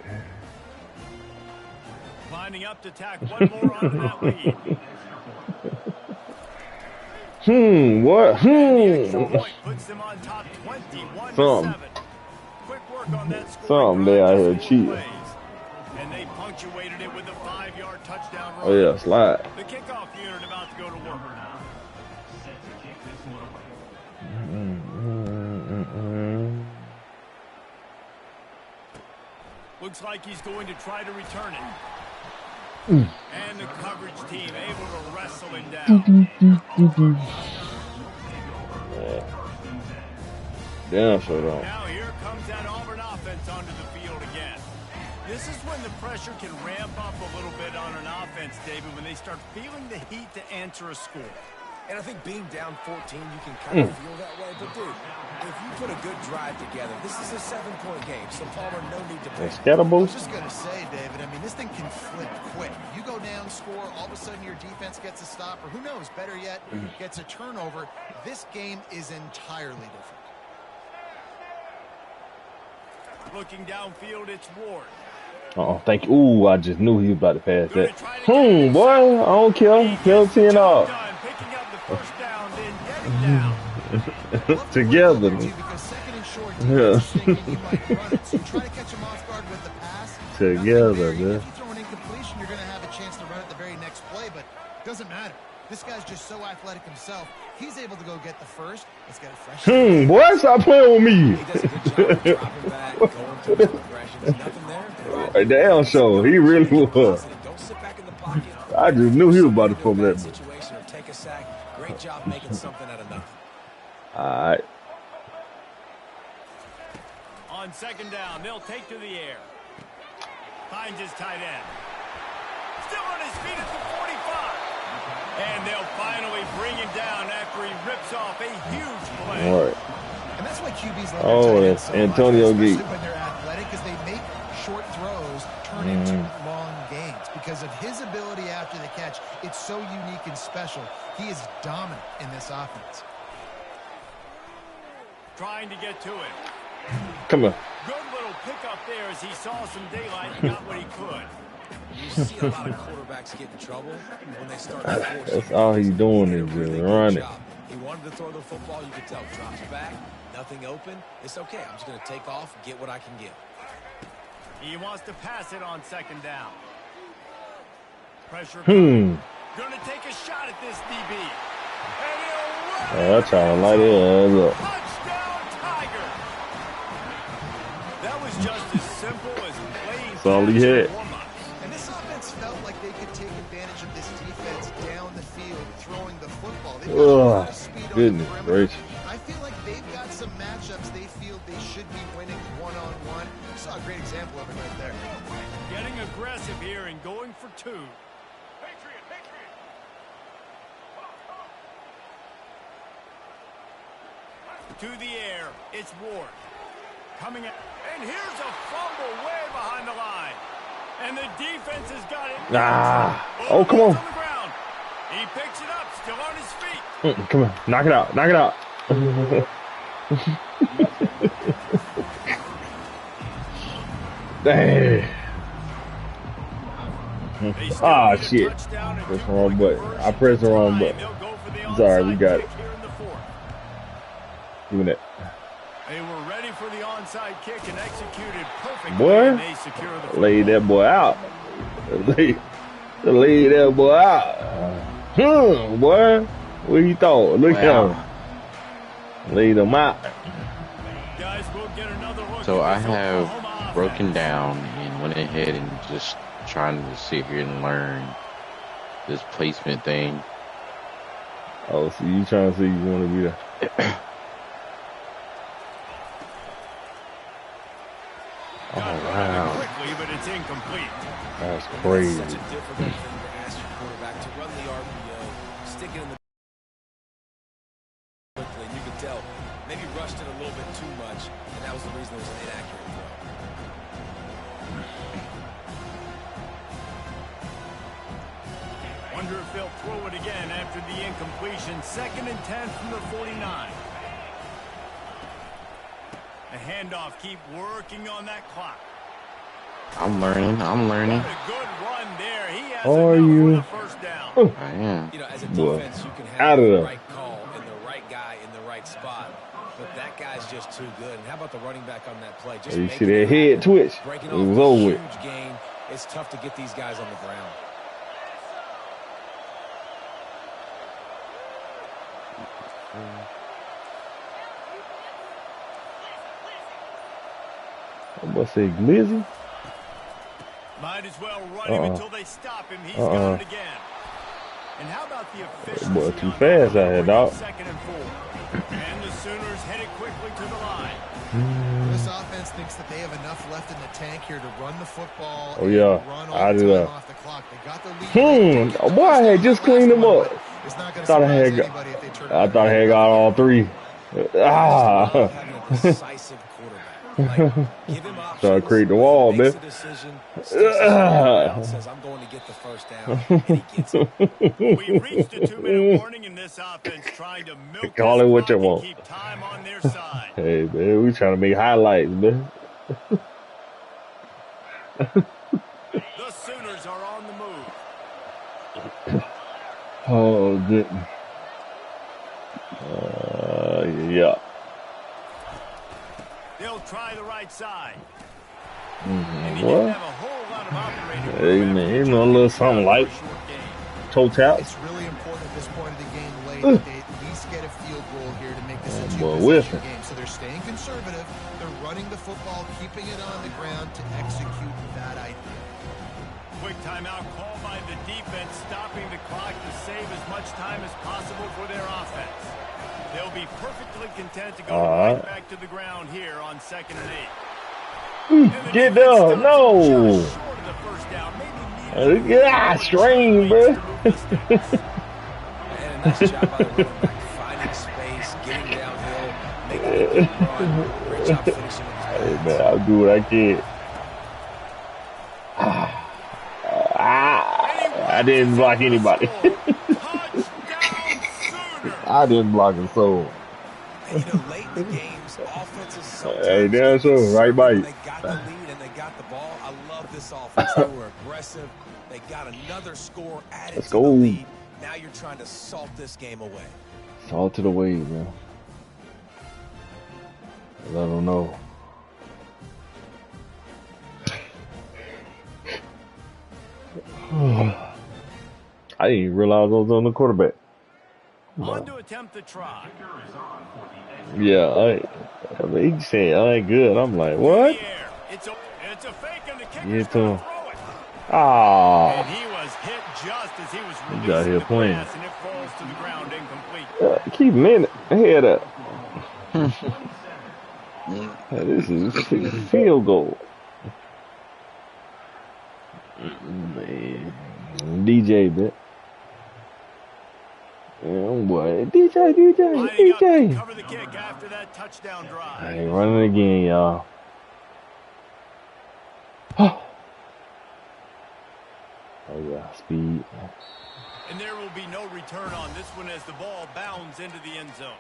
Lining up to tack one more onto that lead. What? Point puts them on top 21-7. Something. Quick work on that score. Something there out here cheating. And they punctuated it with a 5-yard touchdown run. Oh yeah, slide. The kickoff unit about to go to work. Looks like he's going to try to return it. And the coverage team able to wrestle him down. Damn, so don't. Now here comes that Auburn offense onto the field again. This is when the pressure can ramp up a little bit on an offense, David, when they start feeling the heat to answer a score. And I think being down 14, you can kind of feel that way. But, dude, if you put a good drive together, this is a 7-point game. So, Palmer, no need to panic. I was just going to say, David, I mean, this thing can flip quick. You go down, score, all of a sudden your defense gets a stop, or who knows, better yet, gets a turnover. This game is entirely different. Looking downfield, it's Ward. Oh, thank you. Ooh, I just knew he was about to pass that. Boy, I don't care. 17 off. Picking up the first down, then getting down. Together. Because second and short, Yeah. thinking you might run it. So you try to catch him off guard with the pass. Together, Even man. if you throw an incompletion, you're going to have a chance to run it the very next play, but it doesn't matter. This guy's just so athletic himself. He's able to go get the first. Let's get it fresh. Boy, stop playing with me. He does a good job of dropping back, going through the progressions. Nothing there. Right down, show. He really was. Don't sit back in the pocket. I just knew he was about to fumble that. Situation or take a sack. Great job making something out of nothing. All right. On second down, they'll take to the air. Finds his tight end. Still on his feet at the 45. And they'll finally bring him down after he rips off a huge play. All right. And that's why QBs love Oh, their tight that's ends so much, Antonio especially Gates. when they're athletic, because they make short throws turn into long gains. Because of his ability after the catch, it's so unique and special. He is dominant in this offense. Trying to get to it. Come on. Good little pickup there as he saw some daylight and got what he could. You see a lot of quarterbacks get in trouble when they start to force That's it. all he's doing He did is a really just good running. job. He wanted to throw the football. You could tell. Drops back. Nothing open. It's okay. I'm just going to take off and get what I can get. He wants to pass it on second down. Pressure. Hmm. Going to take a shot at this DB. And he'll run Oh, that's trying to light it up. Touchdown, Tiger. That was just as simple as playing That's all he catch had. in warm-ups. And this offense felt like they could take advantage of this defense down the field, throwing the football. They've got a lot of speed on the Goodness perimeter. gracious. I feel like they've got some matchups they feel they should be winning one-on-one. Saw a great example of it right there. Getting aggressive here and going for two. To the air, it's Ward. Coming in, and here's a fumble way behind the line. And the defense has got it. Oh, come on. The ground. He picks it up, still on his feet. Come on. Knock it out. Knock it out. Dang. They still Ah, need a shit. touchdown and Press the two-point wrong button. conversion I pressed the wrong time. button. They'll go for the It's all right, we onside got kick it. here in the fourth. Give me that. They were ready for the onside kick and executed perfectly. Boy, And they secure the laid that boy out. To lead that boy out. Boy. What you thought? Look at him. Lead him out. Guys, we'll get another look So at I this have Oklahoma broken offense. down and went ahead and just trying to sit here and learn this placement thing. Oh, so you trying to see you want to be there. Oh, wow. Quickly, but it's incomplete. That's crazy. That's such a difficult thing to ask your quarterback to run the RPO, stick it in the quickly, and you could tell maybe rushed it a little bit too much, and that was the reason it was an inaccurate throw. Wonder if they'll throw it again after the incompletion. 2nd and 10 from the 49. The handoff, keep working on that clock. I'm learning. What a good run there. He has Are enough you? for the first down. I am. You know, as a Boy. defense, you can Out have of the there. right call and the right guy in the right spot, but that guy's just too good. And how about the running back on that play? Just You making see that it head happen, twitch? breaking It off was a over with. huge gain. It's tough to get these guys on the ground. I'm about to say Glizzy. Might as well run him until they stop him. He's got it again. And how about the efficiency? Boy, too on fast that out here, on dog. 2nd and 4. And the Sooners headed quickly to the line. This offense thinks that they have enough left in the tank here to run the football. Oh, yeah. And run all I the do time that. off the clock. They got the lead. Boy, I had just cleaned them up. It's not going to Thought I surprise had anybody if they turn I thought I had got all three. Love having a decisive quarterback. Like, give him options. Trying to create the wall, Makes man. a decision, sticks his foot out, says, I'm going to get the first down, and he gets it. We reached a 2-minute warning in this offense, trying to milk Call this it what clock you and want. keep time on their side. Hey, man, we trying to make highlights, man. The Sooners are on the move. Oh, goodness. Yeah. They'll try the right side. And he What? didn't have a whole lot of operating Hey, room man, after you he know a took little the something shot like for a short gain. toe taps. It's really important at this point of the game late that they at least get a field goal here to make this a boy, two-possession whiffing. game. So they're staying conservative. They're running the football, keeping it on the ground to execute that idea. Quick timeout called by the defense, stopping the clock to save as much time as possible for their offense. They'll be perfectly content to go right back to the ground here on 2nd and 8. And the Get defense down. stops No. just short of the first down. Maybe needed Yeah, strain, bro. And a nice job by the running back, finding space, getting downhill, making a good run. Great job finishing with his Hey, hands. man, I'll do what I can. I didn't block anybody. touchdown Sooners. I didn't block a soul. And, you know, late in the games, offenses sometimes Hey, damn sure, right by you. They got the lead and they got the ball. I love this offense. They were aggressive. They got another score added Let's to go. the lead. Now you're trying to salt this game away. Salt to the way, man. Let them know. I didn't even realize I was on the quarterback. On to attempt the try. Yeah, I mean, he said I ain't good. I'm like, what? Yeah, it's a fake and the Get kicker's to gonna him. throw it. Ah, And he was hit just as he was He's out releasing here the playing. pass, and it falls to the ground incomplete. keep him in it. Head up. This is a field goal. Man. DJ, man. Yeah, boy. DJ. Lining up to cover the kick after that touchdown drive. I ain't running again, y'all. Oh, yeah, speed. And there will be no return on this one as the ball bounds into the end zone.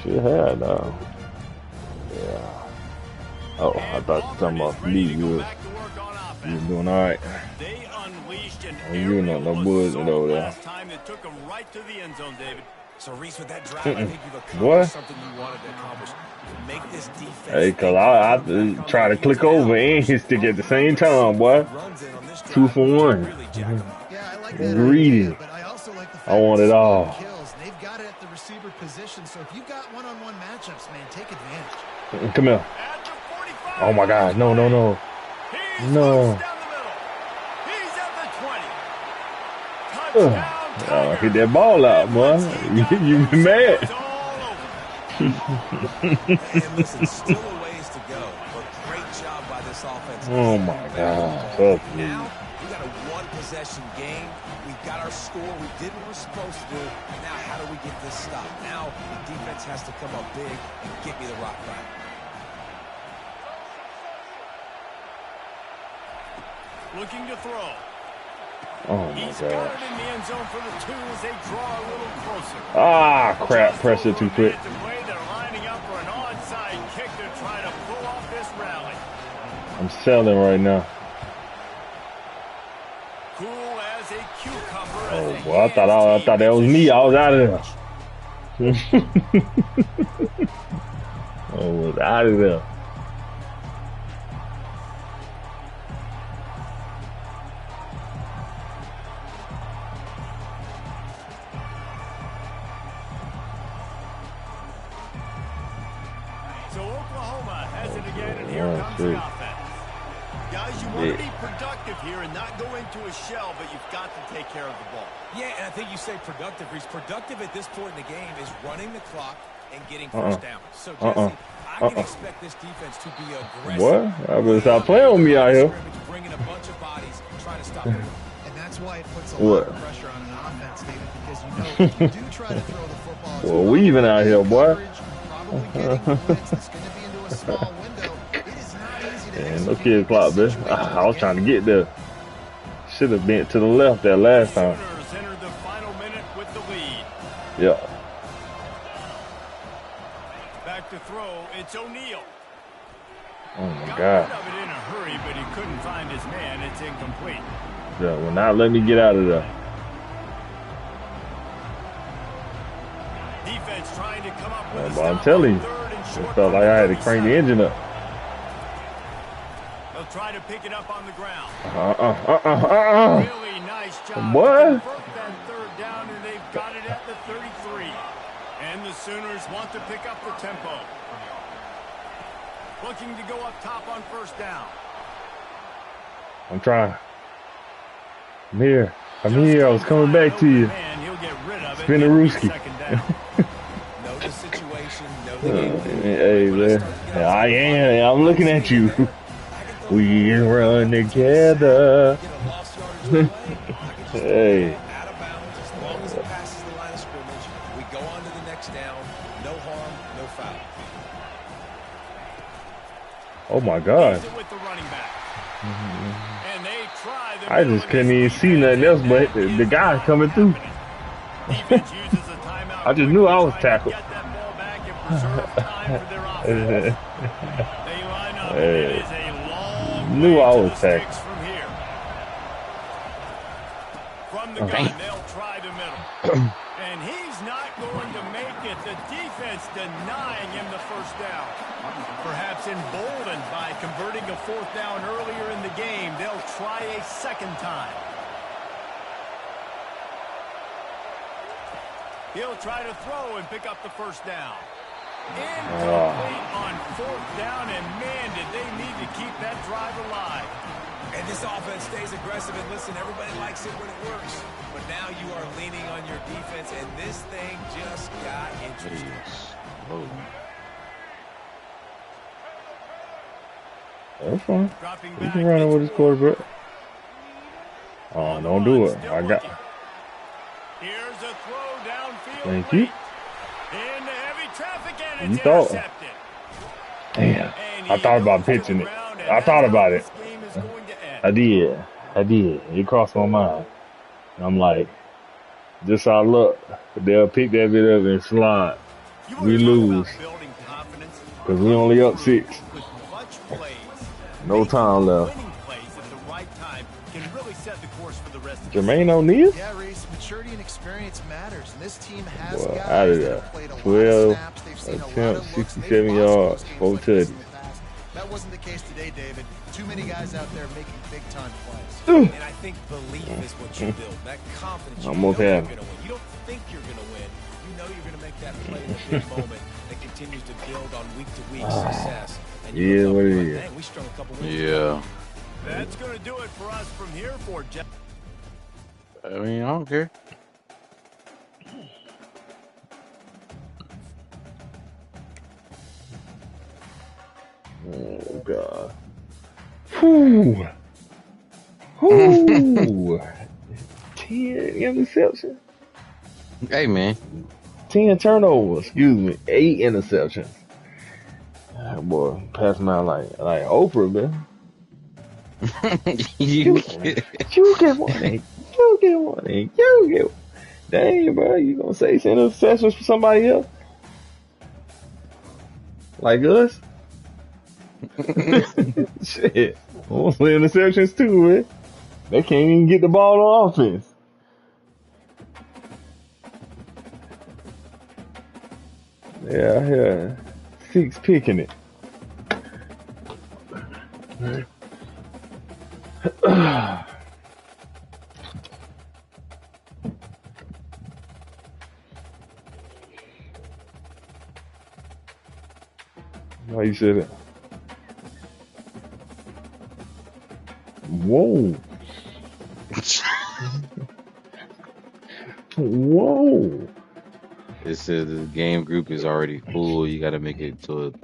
Should have, though. Yeah. Oh, I thought you were talking about speed. You was doing all right. They unleashed an You know, no bullshit over there. last time that took them right to the end zone, David. So, Reese, with that drive, I think you've accomplished What? something you wanted to accomplish. Make this defense. Hey, cause I try to click over and hit stick at the same time, boy. Runs in on this drive. 2 for 1. Yeah, I like that Greedy. idea, but I also like the fact I want it all. kills. They've got it at the receiver position, so if you've got one-on-one matchups, man, take advantage. Come here. At the 45. Oh my God. No, no, no. He's No. loose down the middle. He's at the 20. Touchdown, Tigers. Hit that ball out, boy. You be mad. It's all over. And listen, still a ways to go, but great job by this offense. Oh my God. Tough. Now we got a one-possession game. We got our score. We did what we're supposed to do. Now how do we get this stopped? Now the defense has to come up big and get me the rock back. Looking to throw. Oh my He's got God. it in the end zone for the 2 as they draw a little closer. Ah, crap. Pressure too quick. To play, they're lining up for an onside kick to try to pull off this rally. I'm selling right now. Cool as a cucumber. Oh, as the boy. I thought that was me. I was out of there. I was out of there. So Oklahoma has it again, and here comes the offense. Guys, you want to be productive here and not go into a shell, but you've got to take care of the ball. Yeah, and I think you say productive. Reese, productive at this point in the game is running the clock and getting first down. So, Jesse, I can expect this defense to be aggressive. What? I better stop playing with me out here. Bringing a bunch of bodies, trying to stop them. And that's why it puts a lot of pressure on an offense, David, because you know if you do try to throw the football. Well, we even out here, boy. Probably getting blitz. It's going to be into a small window. It is not easy to Man, no kid clock, bitch. I was trying to get there. Should have been to the left that last time. Sooners entered the final minute with the lead. Yeah. Back to throw, it's O'Neal. Oh my Got God. rid of it in a hurry, but he couldn't find his man. It's incomplete. Yeah, will not let me get out of there. Defense trying to come up with a But I'm stop telling on you, third and it short felt from like I had to the crank the 37. engine up. They'll try to pick it up on the ground. Really nice job What? to convert that third down, and they've got it at the 33. And the Sooners want to pick up the tempo. Looking to go up top on first down. I'm trying. I'm here. I'm here. I was coming back to you. Man, he'll get rid of it. Spin the It'll be Rooski. second down. Know the situation, know the game. Hey, man. I am. I'm looking at you. We run together. Get a lost yardage away. I can just Hey. out of bounds as long as it passes the line of scrimmage. We go on to the next down. No harm, no foul. Oh my God. Leaves it with the running back. And they try the I just couldn't even see nothing else but the guy coming through. Defense uses a timeout I just knew I was to tackled. get that ball back and preserve time for their offense. They line up, and it is a long Knew way I to was the tackled. sticks from here. From the gun, they'll try the middle. And he's not going to make it. The defense denying him the first down. Perhaps emboldened by converting a fourth down earlier in the game, they'll try a second time. He'll try to throw and pick up the first down. Incomplete on fourth down, and man, did they need to keep that drive alive. And this offense stays aggressive, and listen, everybody likes it when it works. But now you are leaning on your defense, and this thing just got interesting. That's fine. Dropping You back, can run it with his quarterback. Oh, On the don't do run, it. still I got. looking. Here's a throw downfield. Thank you. Into heavy traffic, and You it's thought. intercepted. Damn. And I he thought about goes to the pitching it. ground, and I that's thought how about it. this game is going to end. I did. It crossed my mind. And I'm like, just our luck. They'll pick that bit up and slide. You We wanna talk lose. about building confidence? Because we only up 6. With clutch plays, No time left. winning plays at the right time can really set the course for the rest of Jermaine O'Neal? Yeah, Reese, maturity and experience matters, and this team has Well, guys out of that there. have played a lot of 12 snaps. They've seen a lot attempts, of looks. They've 67 lost close yards, games 4 like this in tutties. the past. That wasn't the case today, David. Too many guys out there making big-time plays. And I think belief is what you build. That confidence. You Almost know you're had going to win. You don't think you're going to win. You know you're going to make that play in a big moment that continues to build on week-to-week success. And you Yeah, look up what and it you're like, is. dang, we strung a couple wins. Yeah. That's going to do it for us from here for Jeff. I mean, I don't care. Oh God. Whew. Whew. 10 interceptions. Hey, man. 10 turnovers. Excuse me. 8 interceptions. Ah, boy, pass me out like Oprah, man. You You get one. You get one. You get one. Dang, bro. You gonna say 10 interceptions for somebody else? Like us? Shit. Mostly interceptions too, man. They can't even get the ball on offense. Yeah. 6 picking it. Why you said that? Whoa. Whoa. It says the game group is already full. You got to make it to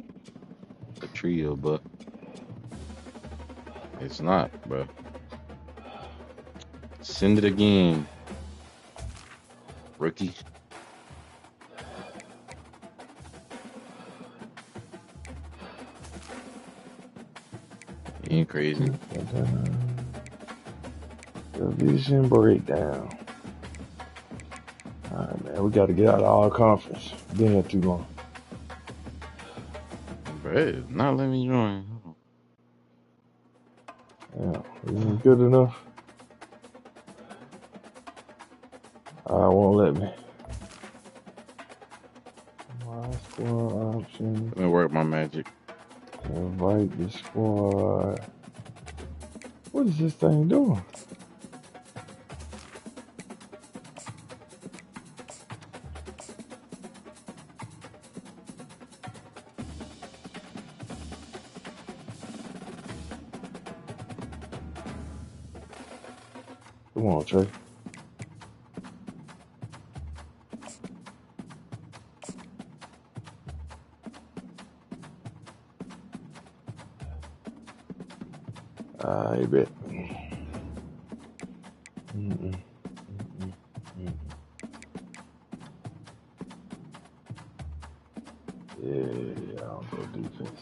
a trio, but it's not, bro. Send it again, rookie. You ain't crazy. Division breakdown. Alright, man. We got to get out of our conference. Been here too long. Bro, it's not letting me join. Yeah. Isn't good enough? Won't let me. My squad options. Let me work my magic. Invite the squad. What is this thing doing? Come on, Trey. I bet. Yeah, I'll go defense.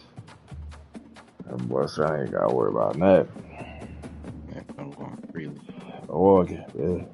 That boy said I ain't gotta worry about that. Yeah, I'm going freely. Okay, yeah.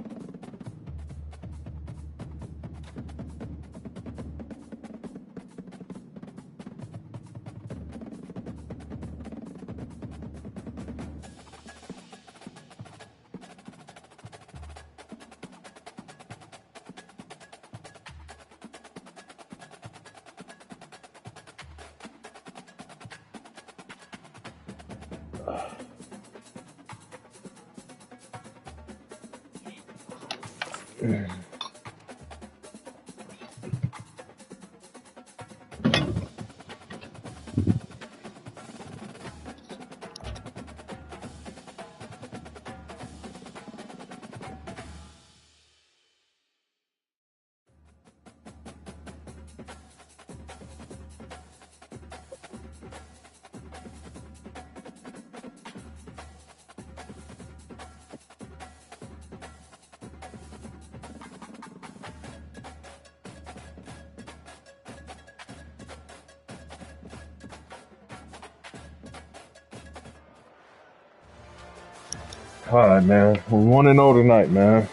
All right, man. We're 1-0 tonight, man.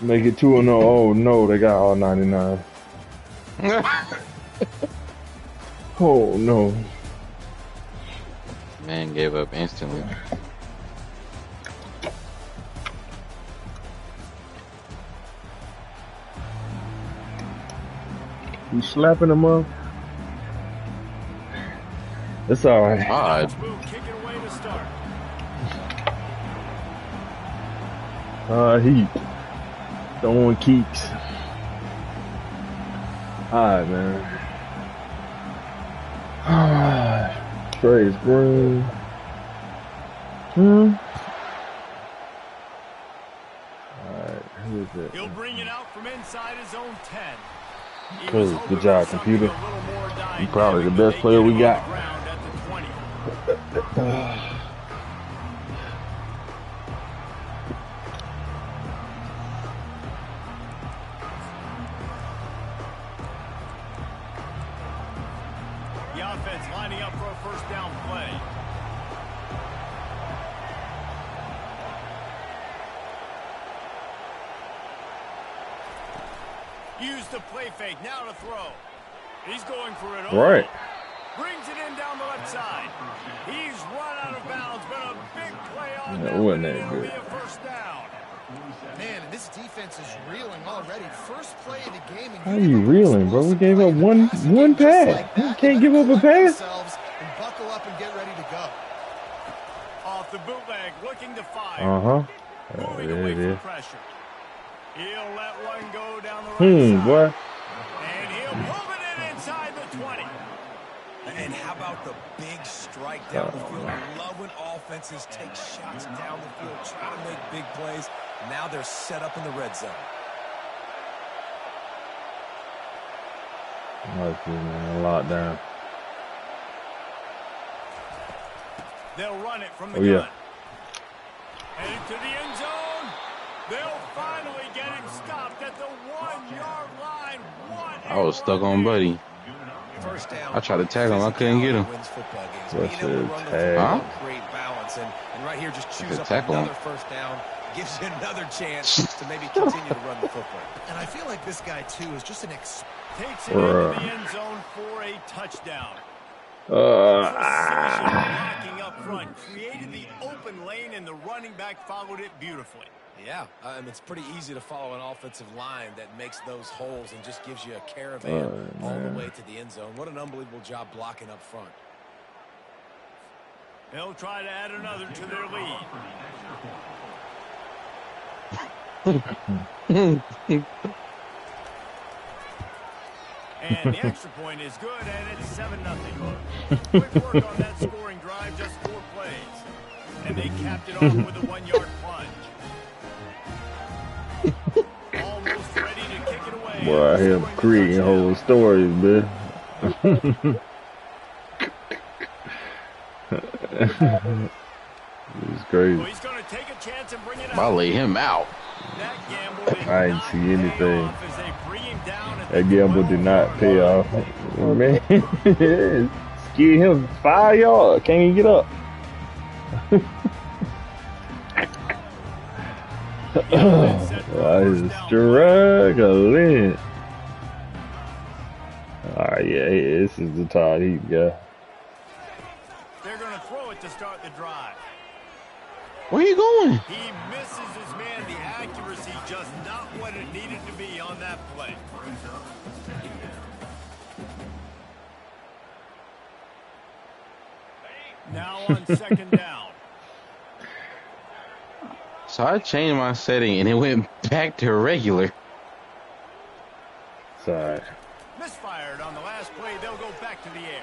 Make it 2-0. Oh no, they got all 99. Oh no. Man gave up instantly. You slapping him up? It's all right. Odd. Will kick it away to start. Heat. Throwing keeks. Alright, man. Trey's green. Alright, who is it? He'll bring it out from inside his own 10. Cool. Good job, computer. You're probably the best player we got. The offense lining up for a first down play. Use the play fake now to throw. He's going for it all. Right. Brings it in down the left side. He's run out of bounds, but a big play on That that wasn't one, and that it'll good. be a first down. Man, and this defense is reeling already. First play of the game. And How you reeling, bro? We gave up one pass. You can't give up a pass. And buckle up and get ready to go. Off the bootleg, looking to fire. There Moving away it from is. pressure. He'll let one go down the right side. Boy. And he'll move it in inside the 20. And how about the big strike down the field? I love when offenses take shots down the field, try to make big plays. Now they're set up in the red zone. Like, man, lockdown. They'll run it from the Oh, yeah. gun. Headed to the end zone. They'll finally get him stopped at the 1-yard line. What I was stuck on Buddy. First down. I tried to tackle him. I couldn't get him. Wins football games. What's Being able to the run the tag? football, create balance, and right here just choose could up tackle him. another first down. Gives you another chance to maybe continue to run the football. And I feel like this guy, too, is just an takes it into the end zone for a touchdown. Blocking up front, created the open lane, and the running back followed it beautifully. Yeah, it's pretty easy to follow an offensive line that makes those holes and just gives you a caravan all the way to the end zone. What an unbelievable job blocking up front. They'll try to add another to their lead. And the extra point is good, and it's 7-0. Quick work on that scoring drive, just 4 plays. And they capped it off with a 1-yard plunge. Almost ready to kick it away. Boy, I hear creating whole stories, man. It's crazy. Well, he's going to take a chance and bring it out. I lay him out. That gamble did I didn't not see pay anything. off as they bring him down at That the gamble did not pay off. Man, scared him 5 yards. Can't even get up. I was struggling. Alright, yeah, this is the Todd Heat guy. They're going to throw it to start the drive. Where you going? He misses his man. The accuracy just not what it needed to be on that play. Now on second down. So I changed my setting and it went back to regular. Sorry. Misfired on the last play. They'll go back to the air.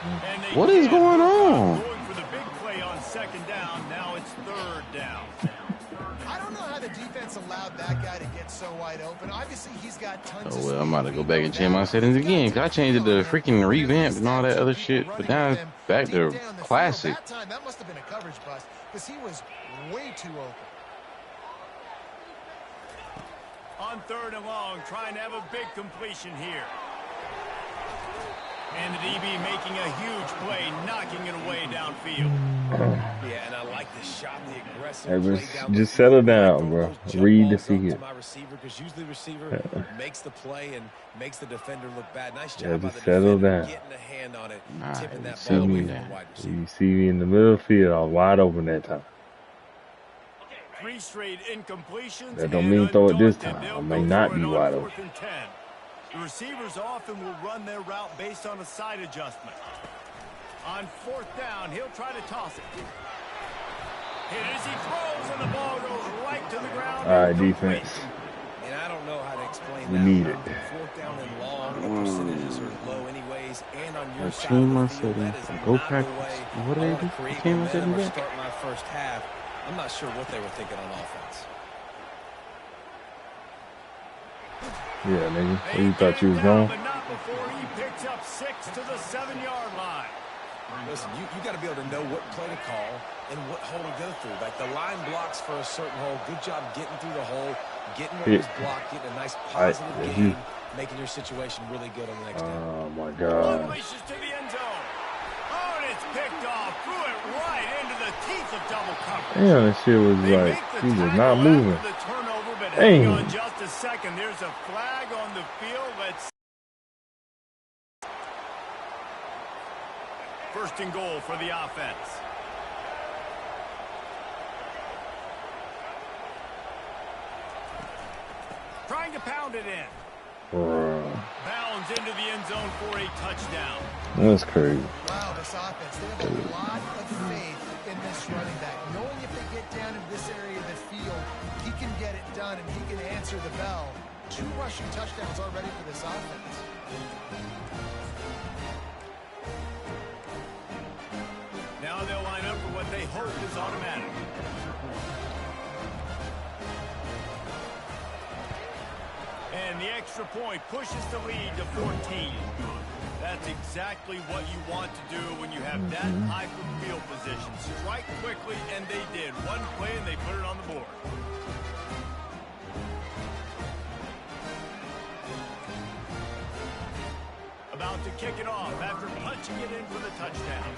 And they What is going on? Going for the big play on second down. Now it's third down. I don't know how the defense allowed that guy to get so wide open. Obviously, he's got tons of Oh, well, speed. I'm about to go back and change my settings again because I changed it to freaking revamped and all that other shit. But now it's back to classic. That time, that must have been a coverage bust because he was way too open. On third and long, trying to have a big completion here. And the DB making a huge play, knocking it away downfield. Yeah, and I like the shot, the aggressive Hey, play down the just field. settle down, bro. Jump Read the balls up to field. my receiver, because usually the receiver makes the play and makes the defender look bad. Nice job Yeah, by the just settle defender down. getting a hand on it, Nah, tipping you that see ball away me from the now. wide receiver. You see me in the middle of the field, I was wide open that time. 3 straight incompletions. That don't and mean throw it this undaunted, time. they'll I may go not for be it on wide 4th open. and 10. The receivers often will run their route based on a side adjustment. On 4th down, he'll try to toss it. Hit as he throws, and the ball goes right to the ground. All right, defense. And I don't know how to explain We that. need it. 4th down and long, the percentages are low anyways. And on your side Change of my the field, that settings. is Go not the practice. way What do I they want to do? create Change my momentum or settings back? start my first half. I'm not sure what they were thinking on offense. Yeah, nigga. Where you thought you was going? But not before he picks up 6 to the 7-yard line. Listen, you got to be able to know what play to call and what hole to go through. Like the line blocks for a certain hole. Good job getting through the hole, getting what was blocked, getting a nice positive gain, making your situation really good on the next down. Oh my God. Unleashes to the end zone. Oh, and it's picked off. Threw it right into the teeth of double coverage. Damn, that shit was like, he was not moving. The turnover, but hang on Dang. just a second. There's a flag on the field. Let's. First and goal for the offense. Trying to pound it in. Bounds into the end zone for a touchdown. That's crazy. Wow, this offense, they have a lot of faith in this running back. Knowing if they get down into this area of the field, he can get it done and he can answer the bell. 2 rushing touchdowns already for this offense. Now they'll line up for what they hope is automatic. And the extra point pushes the lead to 14. That's exactly what you want to do when you have that type of field position. Strike quickly, and they did. One play, and they put it on the board. About to kick it off after punching it in for the touchdown.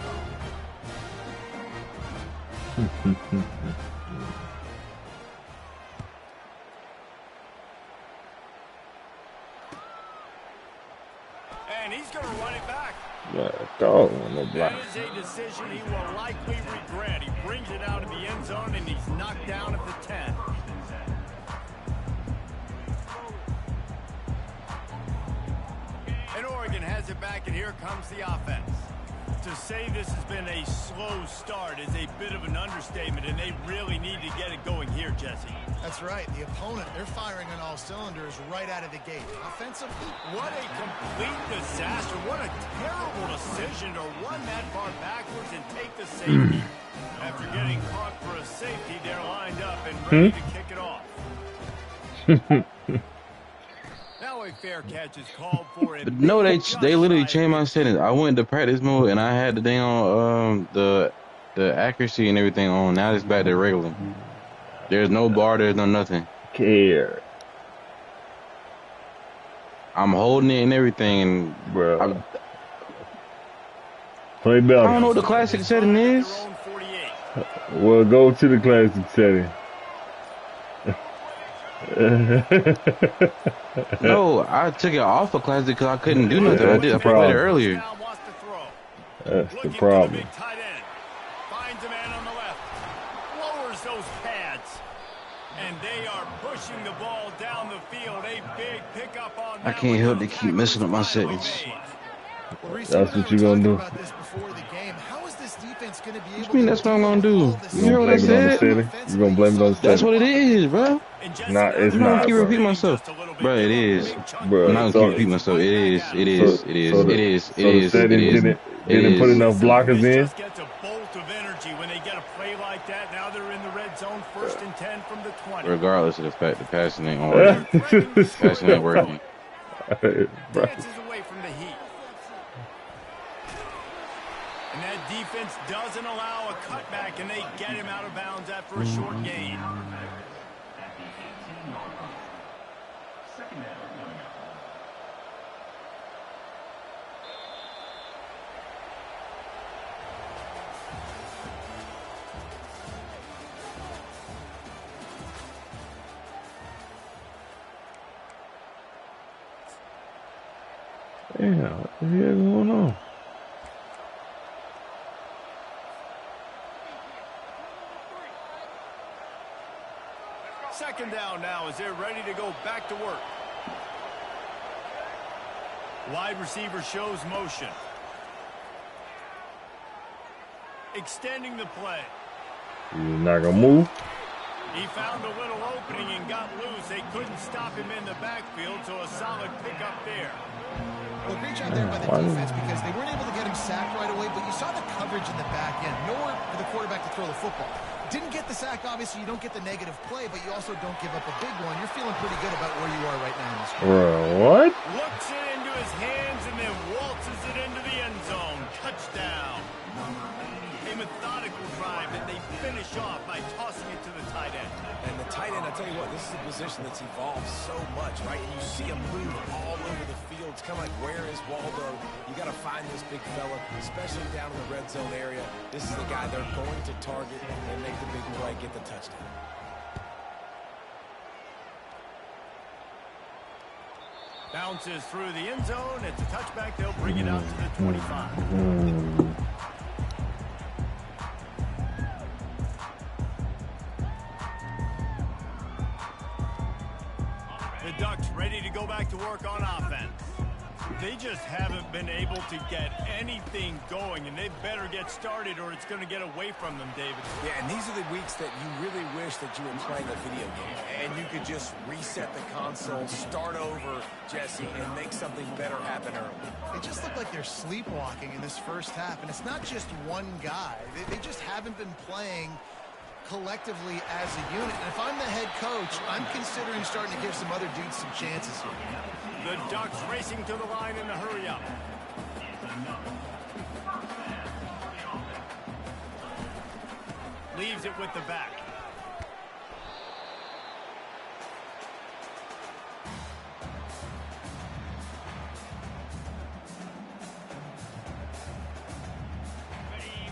And he's going to run it back. Dog on the block. That is a decision he will likely regret. He brings it out of the end zone, and he's knocked down at the 10. And Oregon has it back, and here comes the offense. To say this has been a slow start is a bit of an understatement, and they really need to get it going here, Jesse. That's right. The opponent, they're firing on all cylinders right out of the gate. Offensively, what a complete disaster. What a terrible decision to run that far backwards and take the safety. After getting caught for a safety, they're lined up and ready to kick it off. Now a fair catch is called for. No, they literally changed my settings. I went to practice mode and I had the thing on the accuracy and everything on. Now it's back to regular. There's no bar. There's no nothing. Care. I'm holding it and everything, Bro. Play better. I don't know what the classic setting is. Well, go to the classic setting. No, I took it off of classic because I couldn't do nothing. I played it earlier. That's the problem. Finds a man on the left. Lowers those pads. And they are pushing the ball down the field. A big pickup on I can't help to keep messing up my settings. That's what you're going to do. What you mean that's what I'm going to do? You hear what I said? You're going to blame it on the setting. That's what it is, bro. Nah, it's I'm not, not keep bro. repeating myself. Bro, it is. Bro, I'm not going to keep repeating myself. It is. It is. It is. It is. It is. It is. Didn't put enough blockers in. Just gets a bolt of energy when they get a play like that. Now they're in the red zone, 1st and 10 from the 20. Regardless of the fact the passing ain't on. Passing ain't working. Dances away from the heat. And that defense doesn't allow a cutback, and they get him out of bounds after a short gain. Yeah, what the hell going on? Second down now as they're ready to go back to work. Wide receiver shows motion. extending the play. He's not gonna move. He found a little opening and got loose. They couldn't stop him in the backfield, so a solid pickup there. Well, great job there by the defense because they weren't able to get him sacked right away, but you saw the coverage in the back end. Nowhere for the quarterback to throw the football. Didn't get the sack, obviously. You don't get the negative play, but you also don't give up a big one. You're feeling pretty good about where you are right now in this game. What? Looks it into his hands and then waltzes it into the end zone. Touchdown. A methodical drive that they finish off by tossing it to the tight end. And the tight end, I tell you what, this is a position that's evolved so much, right? And you see him move all over the field. It's kind of like, where is Waldo? You got to find this big fella, especially down in the red zone area. This is the guy they're going to target and make the big play, get the touchdown. Bounces through the end zone. It's a touchback. They'll bring it out to the 25. The Ducks ready to go back to work on offense. They just haven't been able to get anything going, and they better get started or it's going to get away from them, David. Yeah, and these are the weeks that you really wish that you were playing a video game and you could just reset the console, start over, Jesse, and make something better happen early. It just looked like they're sleepwalking in this first half, and it's not just one guy. They just haven't been playing collectively as a unit. And if I'm the head coach, I'm considering starting to give some other dudes some chances here. The Ducks racing to the line in the hurry-up. Leaves it with the back.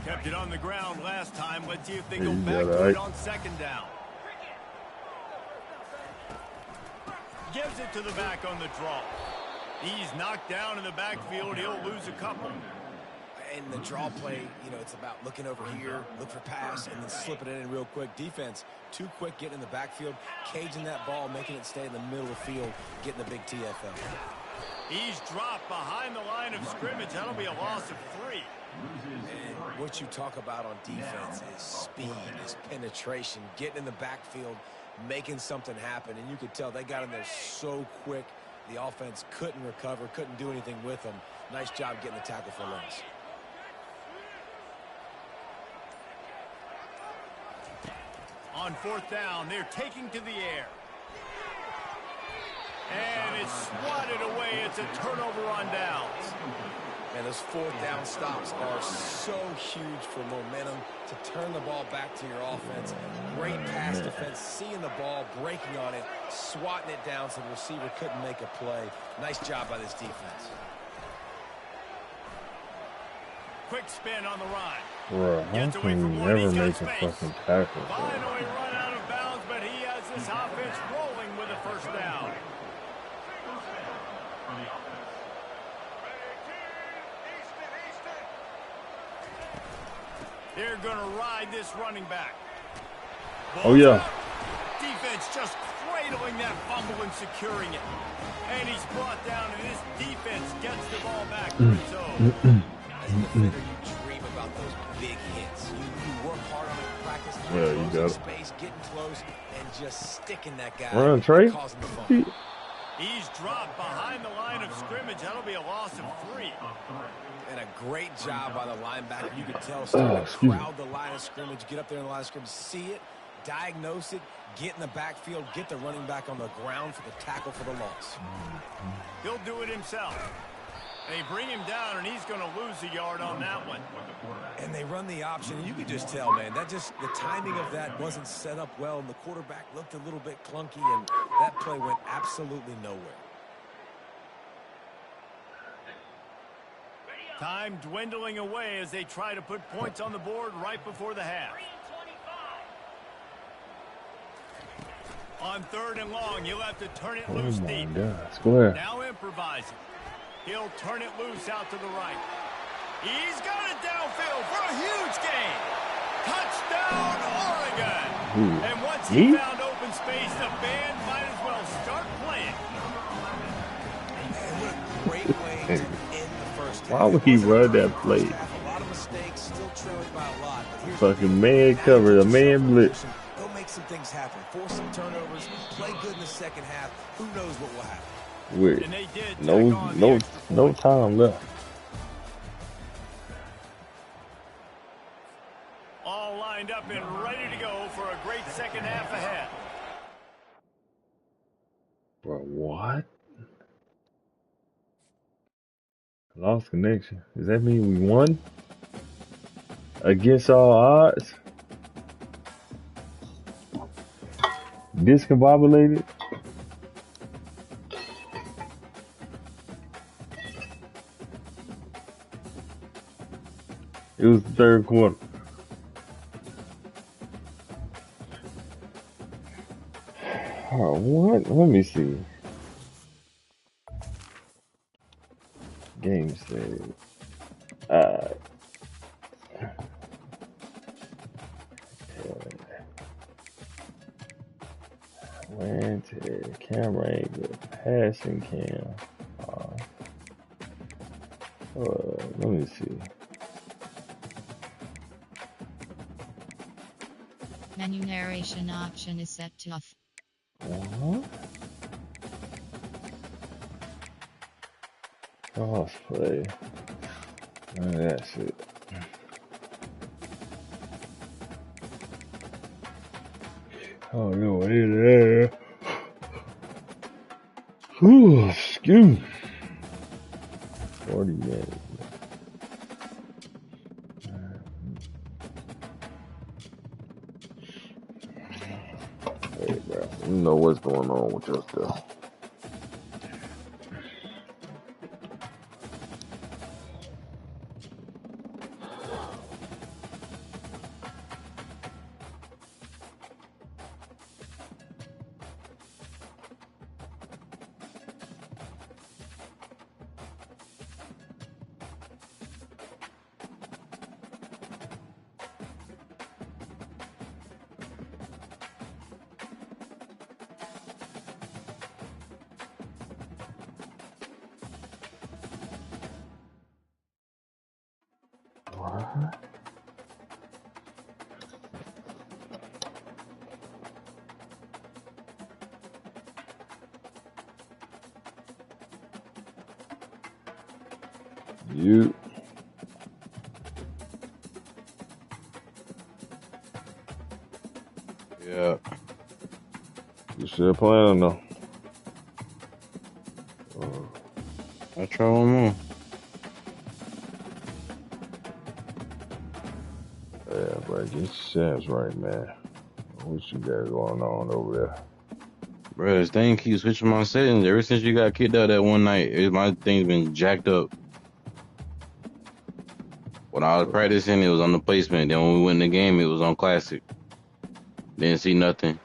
Kept it on the ground last time. Let's see if they go back to it on second down. Gives it to the back on the draw. He's knocked down in the backfield. He'll lose a couple. In the draw play, you know, it's about looking over here, look for pass, and then slipping it in real quick. Defense, too quick getting in the backfield, caging that ball, making it stay in the middle of the field, getting the big TFL. He's dropped behind the line of scrimmage. That'll be a loss of 3. And what you talk about on defense is speed, is penetration, getting in the backfield, making something happen. And you could tell they got in there so quick, the offense couldn't recover, couldn't do anything with them. Nice job getting the tackle for loss. On fourth down, they're taking to the air. And it's swatted away. It's a turnover on downs. And those fourth down stops are so huge for momentum to turn the ball back to your offense. Great pass defense, seeing the ball, breaking on it, swatting it down so the receiver couldn't make a play. Nice job by this defense. Quick spin on the run. Bro, how can you never make a fucking tackle? Finally run out of bounds, but he has this offense rolling with a first down. They're going to ride this running back. Oh, yeah. Defense just cradling that fumble and securing it. And he's brought down, and this defense gets the ball back to its own. As a defender, you dream about those big hits. You work hard on it in practice. Yeah, you got it. Space, getting close, and just sticking that guy. Run, Trey. Causing the fumble. He's dropped behind the line of scrimmage. That'll be a loss of 3. And a great job by the linebacker. You could tell, starting to crowd the line of scrimmage, get up there in the line of scrimmage, see it, diagnose it, get in the backfield, get the running back on the ground for the tackle for the loss. He'll do it himself. They bring him down, and he's going to lose a yard on that one. And they run the option. You could just tell, man, that just the timing of that wasn't set up well, and the quarterback looked a little bit clunky, and that play went absolutely nowhere. Time dwindling away as they try to put points on the board right before the half. On third and long, he'll have to turn it loose deep. Square. Now improvising. He'll turn it loose out to the right. He's got it downfield for a huge gain. Touchdown, Oregon. And once he found open space, the band might as well start playing. And what a great way to end the first half. Why would he run that play? A lot of mistakes, still trailing by a lot. fucking man cover, a man blitz. Go make some things happen. Force some turnovers. Play good in the second half. Who knows what will happen? With no time left. All lined up and ready to go for a great second half ahead. Bro, what? Lost connection. Does that mean we won? Against all odds? Discombobulated? It was the third quarter. Oh, what? Let me see. Game saved. Went to camera angle, passing cam. Let me see. Menu narration option is set to off. Crossplay. That's it. Oh no, it is there. Ooh, excuse me. 40 minutes. Hey, bro. You know what's going on with your stuff. You. Yeah. You still playing or no? I try one more. Yeah, bro, get your sense right, man. What you got going on over there? Bro, this thing keeps switching my settings. Ever since you got kicked out that one night, my thing's been jacked up. When I was practicing, it was on the placement. Then when we went in the game, it was on classic. Didn't see nothing.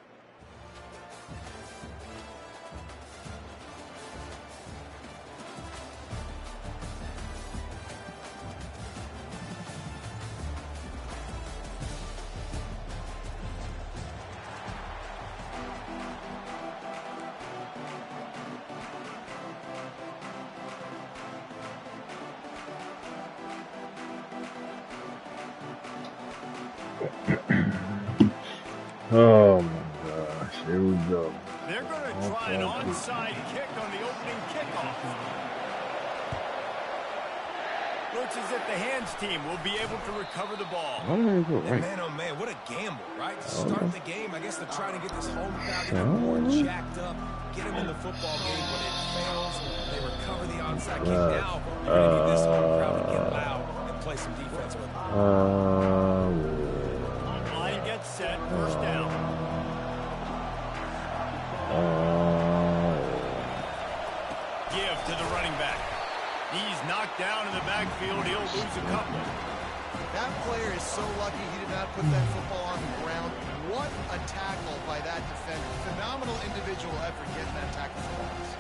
Oh my gosh, here we go. They're going to try an onside kick on the opening kickoff. Looks as if the hands team will be able to recover the ball. And man, oh man, what a gamble, right? To start the game, I guess they're trying to get this home crowd even more jacked up, get them in the football game, but it fails. They recover the onside kick now. We're going to need this home crowd to get loud and play some defense with them. Line gets set, first down. Give to the running back. He's knocked down in the backfield. He'll lose a couple. That player is so lucky he did not put that football on the ground. What a tackle by that defender. Phenomenal individual effort getting that tackle for us.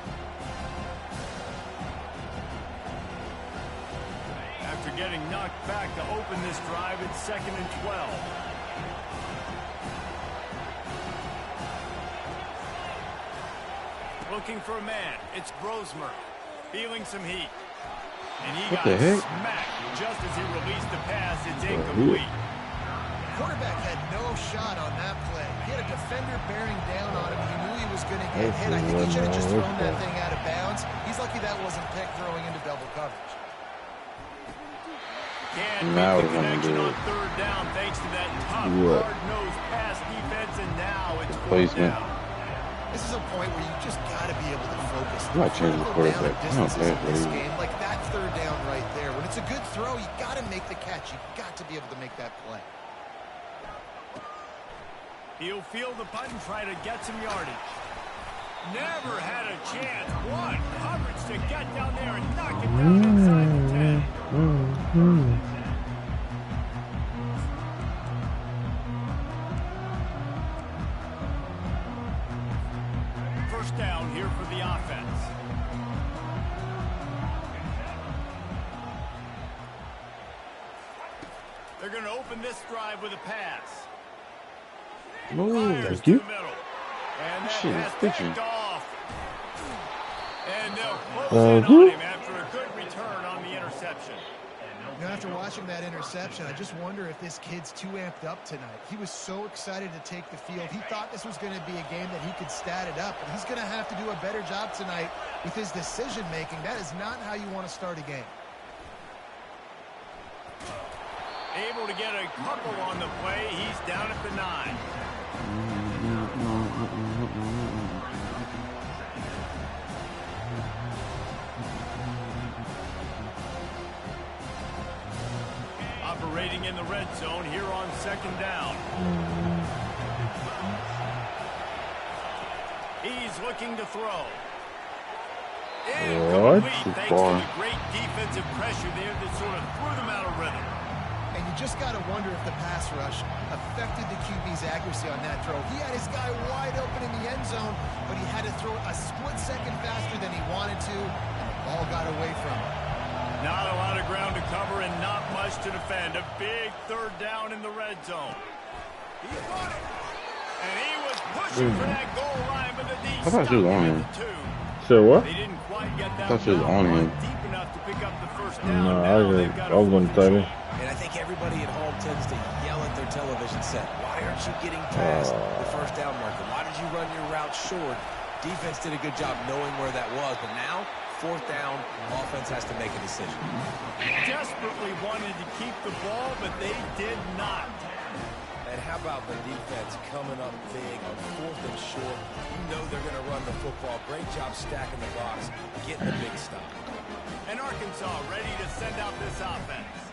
After getting knocked back to open this drive, it's 2nd and 12. Looking for a man. It's Grosmer. Feeling some heat. And he got smacked just as he released the pass. It's incomplete. Quarterback had no shot on that play. He had a defender bearing down on him. He knew he was going to get hit. I think he should have just thrown that thing out of bounds. He's lucky that wasn't picked throwing into double coverage. Can't make the connection on third down thanks to that tough, hard-nosed pass defense, and now it's fourth down. This is a point where you just got to be able to focus. You might change the quarterback. This game, like that third down right there. When it's a good throw, you got to make the catch. You got to be able to make that play. He'll field the punt and try to get some yardage. Never had a chance. What coverage to get down there and knock it down inside the 10. First down here for the offense. They're going to open this drive with a pass. Oh, thank you. And that shit, pass picked off. And they'll close in Uh-huh. on him after a good return on the interception. You know, after watching that interception, I just wonder if this kid's too amped up tonight. He was so excited to take the field. He thought this was going to be a game that he could stat it up. But he's going to have to do a better job tonight with his decision-making. That is not how you want to start a game. Able to get a couple on the play. He's down at the 9. Operating in the red zone here on second down. He's looking to throw. Incomplete thanks to the great defensive pressure there that sort of threw them out of rhythm. And you just got to wonder if the pass rush affected the QB's accuracy on that throw. He had his guy wide open in the end zone, but he had to throw it a split second faster than he wanted to, and the ball got away from him. Not a lot of ground to cover and not much to defend. A big third down in the red zone. He got it. And he was pushing for that goal line, but the D stopped him at the 2. So what? They didn't quite get that deep enough to pick up the first down. No, I was going to tell you. And I think everybody at home tends to yell at their television set. Why aren't you getting past the first down marker? Why did you run your route short? Defense did a good job knowing where that was, but now, fourth down, offense has to make a decision. Desperately wanted to keep the ball, but they did not. And how about the defense coming up big on fourth and short? You know they're going to run the football. Great job stacking the box, getting the big stop. And Arkansas ready to send out this offense.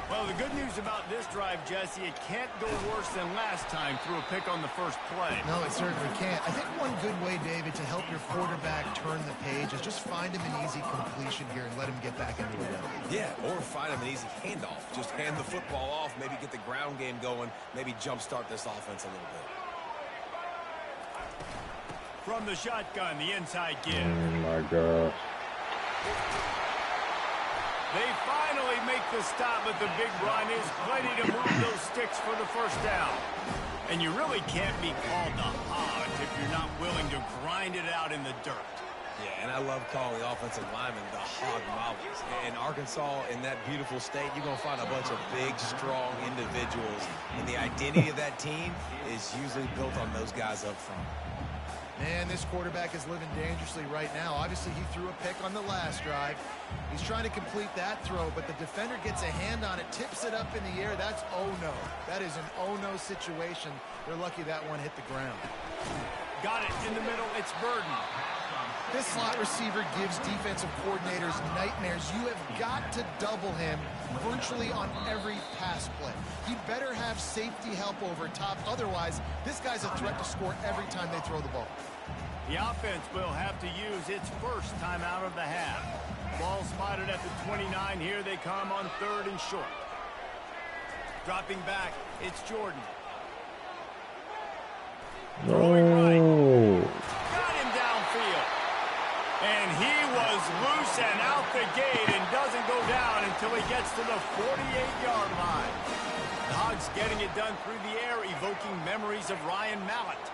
Well, the good news about this drive, Jesse, it can't go worse than last time through a pick on the first play. No, it certainly can't. I think one good way, David, to help your quarterback turn the page is just find him an easy completion here and let him get back into the rhythm. Yeah, or find him an easy handoff. Just hand the football off, maybe get the ground game going, maybe jumpstart this offense a little bit. From the shotgun, the inside give. Oh, my gosh. They finally make the stop, but the big run is plenty to move those sticks for the first down. And you really can't be called the Hogs if you're not willing to grind it out in the dirt. Yeah, and I love calling the offensive linemen the hog mollies. In Arkansas, in that beautiful state, you're going to find a bunch of big, strong individuals. And the identity of that team is usually built on those guys up front. Man, this quarterback is living dangerously right now. Obviously, he threw a pick on the last drive. He's trying to complete that throw, but the defender gets a hand on it, tips it up in the air. That's oh-no. That is an oh-no situation. They're lucky that one hit the ground. Got it in the middle. It's Burden. This slot receiver gives defensive coordinators nightmares. You have got to double him virtually on every pass play. He better have safety help over top. Otherwise, this guy's a threat to score every time they throw the ball. The offense will have to use its first time out of the half. Ball spotted at the 29. Here they come on third and short. Dropping back, it's Jordan. No. Got him downfield. And he was loose and out the gate and doesn't go down until he gets to the 48-yard line. The Hogs getting it done through the air, evoking memories of Ryan Mallett.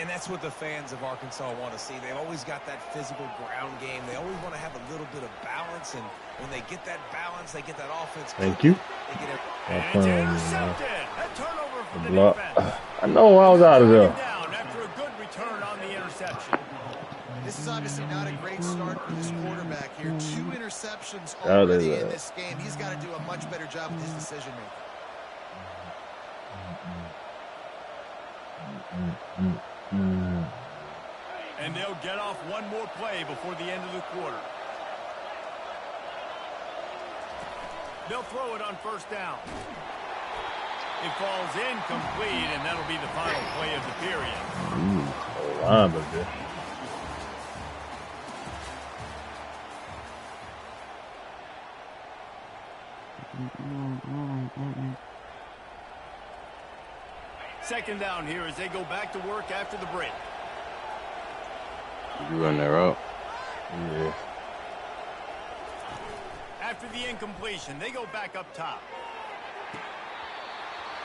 And that's what the fans of Arkansas want to see. They've always got that physical ground game. They always want to have a little bit of balance, and when they get that balance, they get that offense. Thank you. They get and it's intercepted. A turnover for the defense. I know I was out of there. Down after a good return on the interception. This is obviously not a great start for this quarterback here. 2 interceptions already in this game. He's got to do a much better job with his decision making. And they'll get off one more play before the end of the quarter. They'll throw it on first down. It falls incomplete, and that'll be the final play of the period. Line of this. Second down here as they go back to work after the break. You run that route? Yeah. After the incompletion, they go back up top.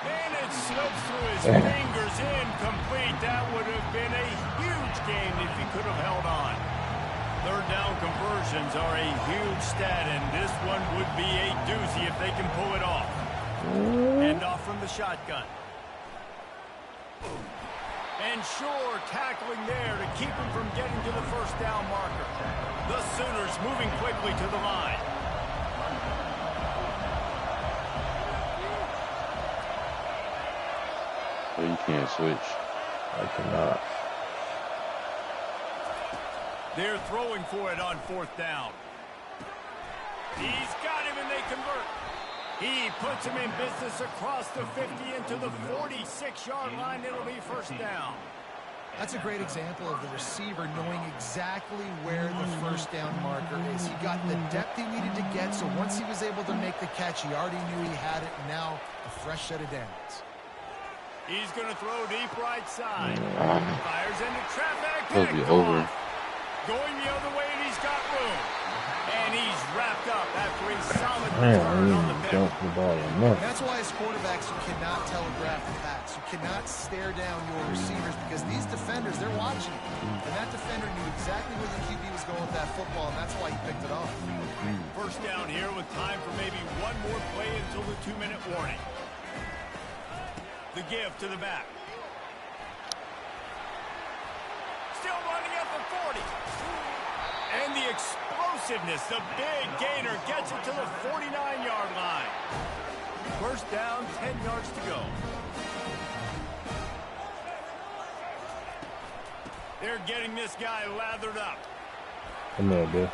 And it slips through his fingers, incomplete. That would have been a huge gain if he could have held on. Third down conversions are a huge stat, and this one would be a doozy if they can pull it off. End off from the shotgun. And sure, tackling there to keep him from getting to the first down marker. The Sooners moving quickly to the line. So you can't switch. I cannot. They're throwing for it on fourth down. He's got him and they convert. He puts him in business across the 50 into the 46-yard line. It'll be first down. That's a great example of the receiver knowing exactly where the first down marker is. He got the depth he needed to get, so once he was able to make the catch, he already knew he had it, and now a fresh set of downs. He's going to throw deep right side. Fires into traffic. It'll be over. Going the other way, and he's got room. And he's wrapped up after a solid return on the pick. That's why as quarterbacks, you cannot telegraph the pass. You cannot stare down your receivers because these defenders, they're watching you. And that defender knew exactly where the QB was going with that football, and that's why he picked it off. First down here with time for maybe one more play until the 2-minute warning. The give to the back. Still running up the 40. And the explosiveness, the big gainer gets it to the 49-yard line. First down, 10 yards to go. They're getting this guy lathered up. Come on, dude.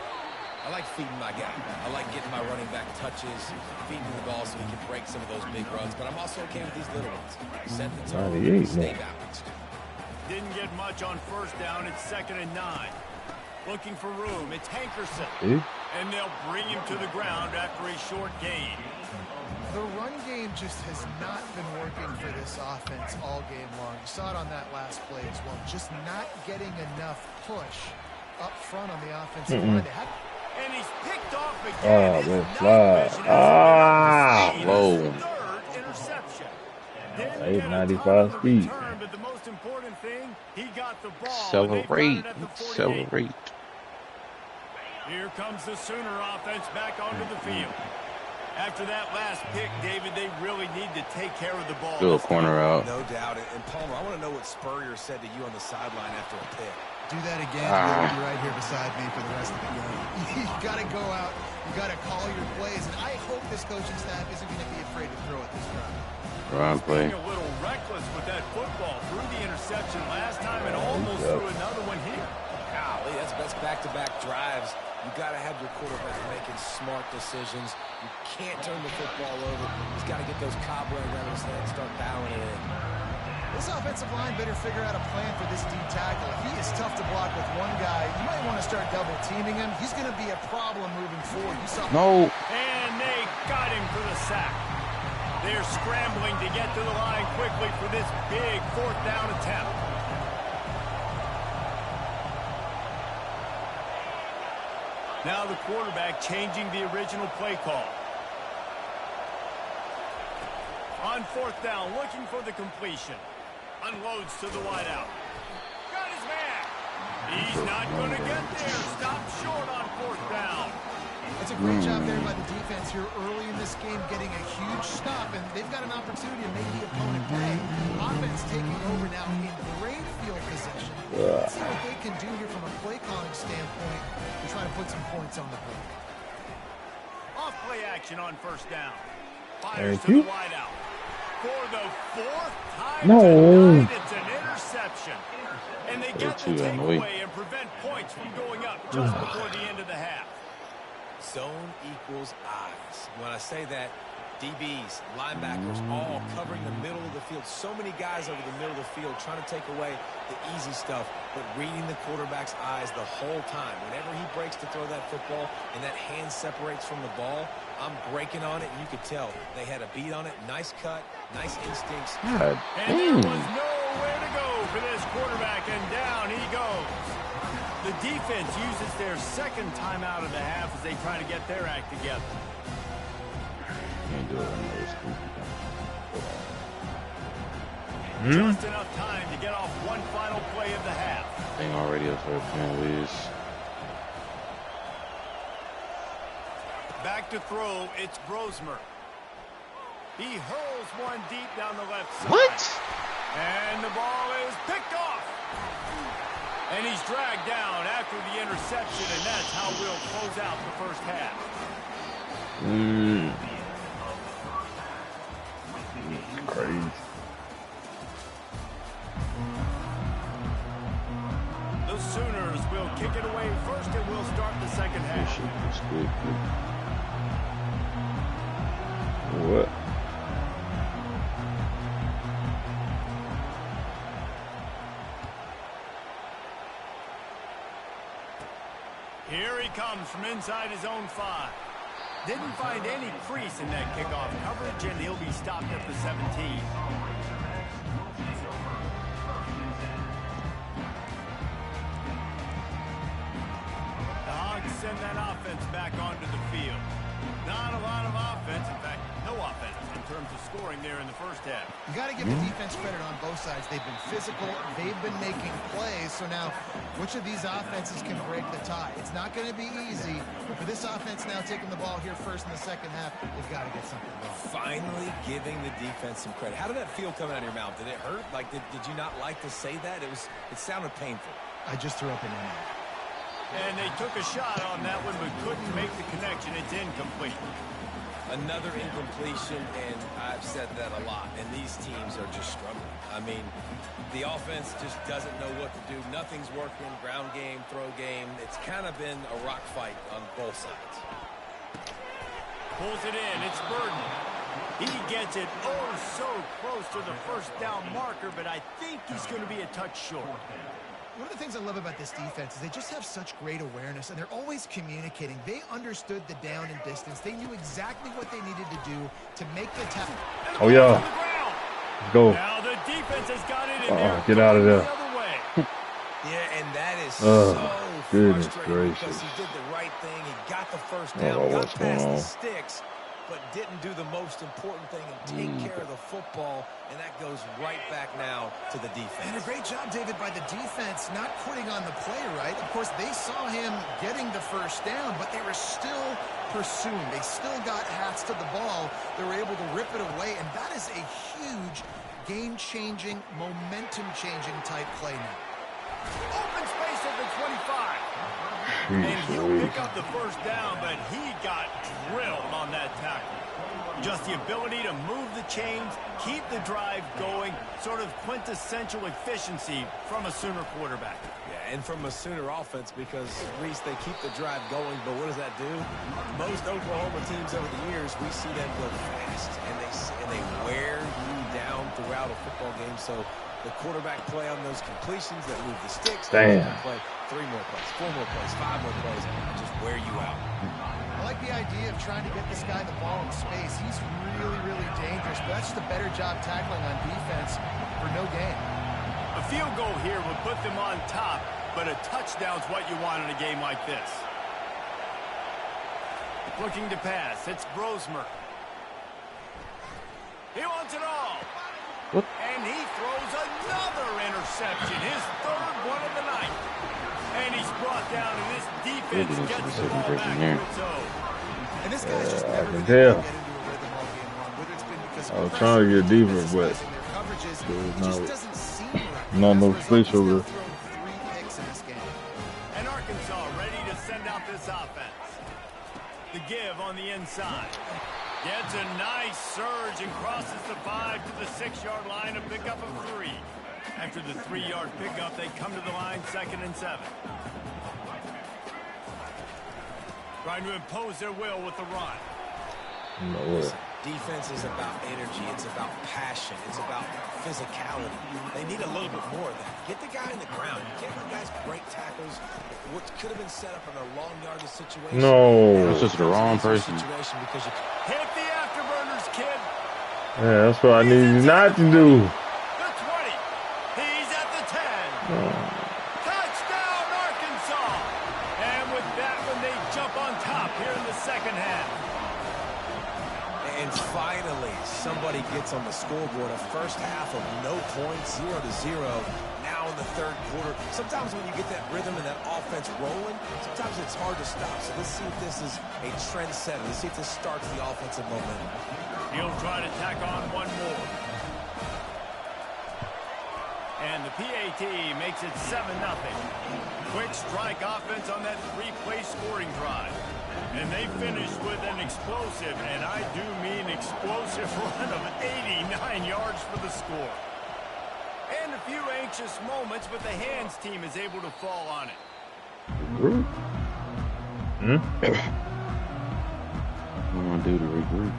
I like feeding my guy. I like getting my running back touches, feeding the ball so he can break some of those big runs. But I'm also okay with these little ones. Set the tone, stay balanced. Didn't get much on first down. It's 2nd and 9. Looking for room. It's Hankerson. And they'll bring him to the ground after a short gain. The run game just has not been working for this offense all game long. You saw it on that last play as well. Just not getting enough push up front on the offensive line. And he's picked off again. Oh, that's fly. Whoa. Third interception. 895 speed. Return, but the most important thing, he got the ball. Accelerate. Accelerate. Here comes the Sooner offense back onto the field. After that last pick, David, they really need to take care of the ball. Little corner out. No doubt. And Palmer, I want to know what Spurrier said to you on the sideline after a pick. Do that again. You'll be right here beside me for the rest of the game. You got to go out. You got to call your plays. And I hope this coaching staff isn't going to be afraid to throw it this time. Run play. Being a little reckless with that football. Threw the interception last time and almost threw another one here. Golly, that's back-to-back drives. You got to have your quarterback making smart decisions. You can't turn the football over. He's got to get those cobwebs out of his head and start dialing it in. This offensive line better figure out a plan for this D tackle. He is tough to block with one guy. You might want to start double-teaming him. He's going to be a problem moving forward. You saw No. And they got him for the sack. They're scrambling to get to the line quickly for this big fourth down attempt. Now the quarterback changing the original play call. On fourth down, looking for the completion. Unloads to the wideout. He's not going to get there. Stop short on 4th down. It's a great job there by the defense here early in this game, getting a huge stop, and they've got an opportunity to make the opponent pay. Offense taking over now in great field position. Let's see what they can do here from a play calling standpoint to try to put some points on the board. Off play action on 1st down. Fires to the wideout. For the 4th time tonight, it's an interception. And they get the takeaway and prevent points from going up just before the end of the half. Zone equals eyes. When I say that, DBs, linebackers, all covering the middle of the field. So many guys over the middle of the field trying to take away the easy stuff, but reading the quarterback's eyes the whole time. Whenever he breaks to throw that football and that hand separates from the ball, I'm breaking on it, and you could tell they had a beat on it. Nice cut, nice instincts. And there was nowhere to go for this quarterback, and down he goes. The defense uses their 2nd timeout of the half as they try to get their act together. Just enough time to get off one final play of the half. Thing already up for penalties. Back to throw, it's Brosmer. He hurls one deep down the left side. What? And the ball is picked off. And he's dragged down after the interception, and that's how we'll close out the 1st half. Crazy. The Sooners will kick it away first, and we'll start the 2nd half. What? Here he comes from inside his own 5. Didn't find any crease in that kickoff coverage, and he'll be stopped at the 17. The Hogs send that offense back onto the field. Not a lot of offense, in fact, no offense in terms of scoring there in the 1st half. You got to give the defense credit on both sides. They've been physical. They've been making plays. So now, which of these offenses can break the tie? It's not going to be easy. But for this offense now taking the ball here first in the 2nd half, they've got to get something going. Finally giving the defense some credit. How did that feel coming out of your mouth? Did it hurt? Like, did you not like to say that? It sounded painful. I just threw up an in. And they took a shot on that one, but couldn't make the connection. It's incomplete. Another incompletion, and I've said that a lot, and these teams are just struggling. I mean, the offense just doesn't know what to do. Nothing's working. Ground game, throw game. It's kind of been a rock fight on both sides. Pulls it in. It's Burden. He gets it so close to the 1st down marker, but I think he's going to be a touch short. One of the things I love about this defense is they just have such great awareness, and they're always communicating. They understood the down and distance. They knew exactly what they needed to do to make the tackle. Oh, yeah. Let's go. Now the defense has got it in there. Get out of there. Yeah, and that is so frustrating because he did the right thing. He got the 1st down, got past the sticks, but didn't do the most important thing and take care of the football, and that goes right back now to the defense. And a great job, David, by the defense not quitting on the play, right? Of course, they saw him getting the 1st down, but they were still pursuing. They still got hats to the ball. They were able to rip it away, and that is a huge game-changing, momentum-changing type play now. Open space at the 25. And he'll pick up the 1st down, but he got drilled on that tackle. Just the ability to move the chains, keep the drive going, sort of quintessential efficiency from a Sooner quarterback. Yeah, and from a Sooner offense because, Reese, they keep the drive going, but what does that do? Most Oklahoma teams over the years, we see them go fast, and they wear you down throughout a football game, so the quarterback play on those completions that move the sticks. Damn. Play 3 more plays, 4 more plays, 5 more plays, just wear you out. I like the idea of trying to get this guy the ball in space. He's really, really dangerous, but that's just a better job tackling on defense for no gain. A field goal here would put them on top, but a touchdown's what you want in a game like this. Looking to pass, it's Brosmer. He wants it all. What? And he throws another interception, his 3rd one of the night. And he's brought down, and this defense gets the ball back to its own. And this guy's just never been tell. able to get into a rhythm all game long, whether it's been because I was trying to get deeper, but their coverages, it just doesn't seem right. not no As a result, fish over he's there. now thrown 3 picks in this game. And Arkansas ready to send out this offense. The give on the inside. Gets a nice surge and crosses the 5 to the 6-yard line, a pickup of 3. After the 3-yard pickup, they come to the line 2nd and 7. Trying to impose their will with the run. No way. Defense is about energy. It's about passion. It's about physicality. They need a little bit more of that. Get the guy in the ground. You can't let guys break tackles. What could have been set up in a long yardage situation. No. That's just the wrong person. Situation because you Hit the afterburners, kid. Yeah, that's what I need you not to do. The 20. He's at the 10. Touchdown, Arkansas. And with that one, they jump on top here in the second half. And finally, somebody gets on the scoreboard. A first half of no points, 0-0. Now in the third quarter. Sometimes when you get that rhythm and that offense rolling, sometimes it's hard to stop. So let's see if this is a trendsetter. Let's see if this starts the offensive momentum. He'll try to tack on one more. And the PAT makes it 7-0. Quick strike offense on that 3-play scoring drive. And they finish with an explosive, and I do mean explosive, run of 89 yards for the score. And a few anxious moments, but the hands team is able to fall on it. What am I gonna do to regroup?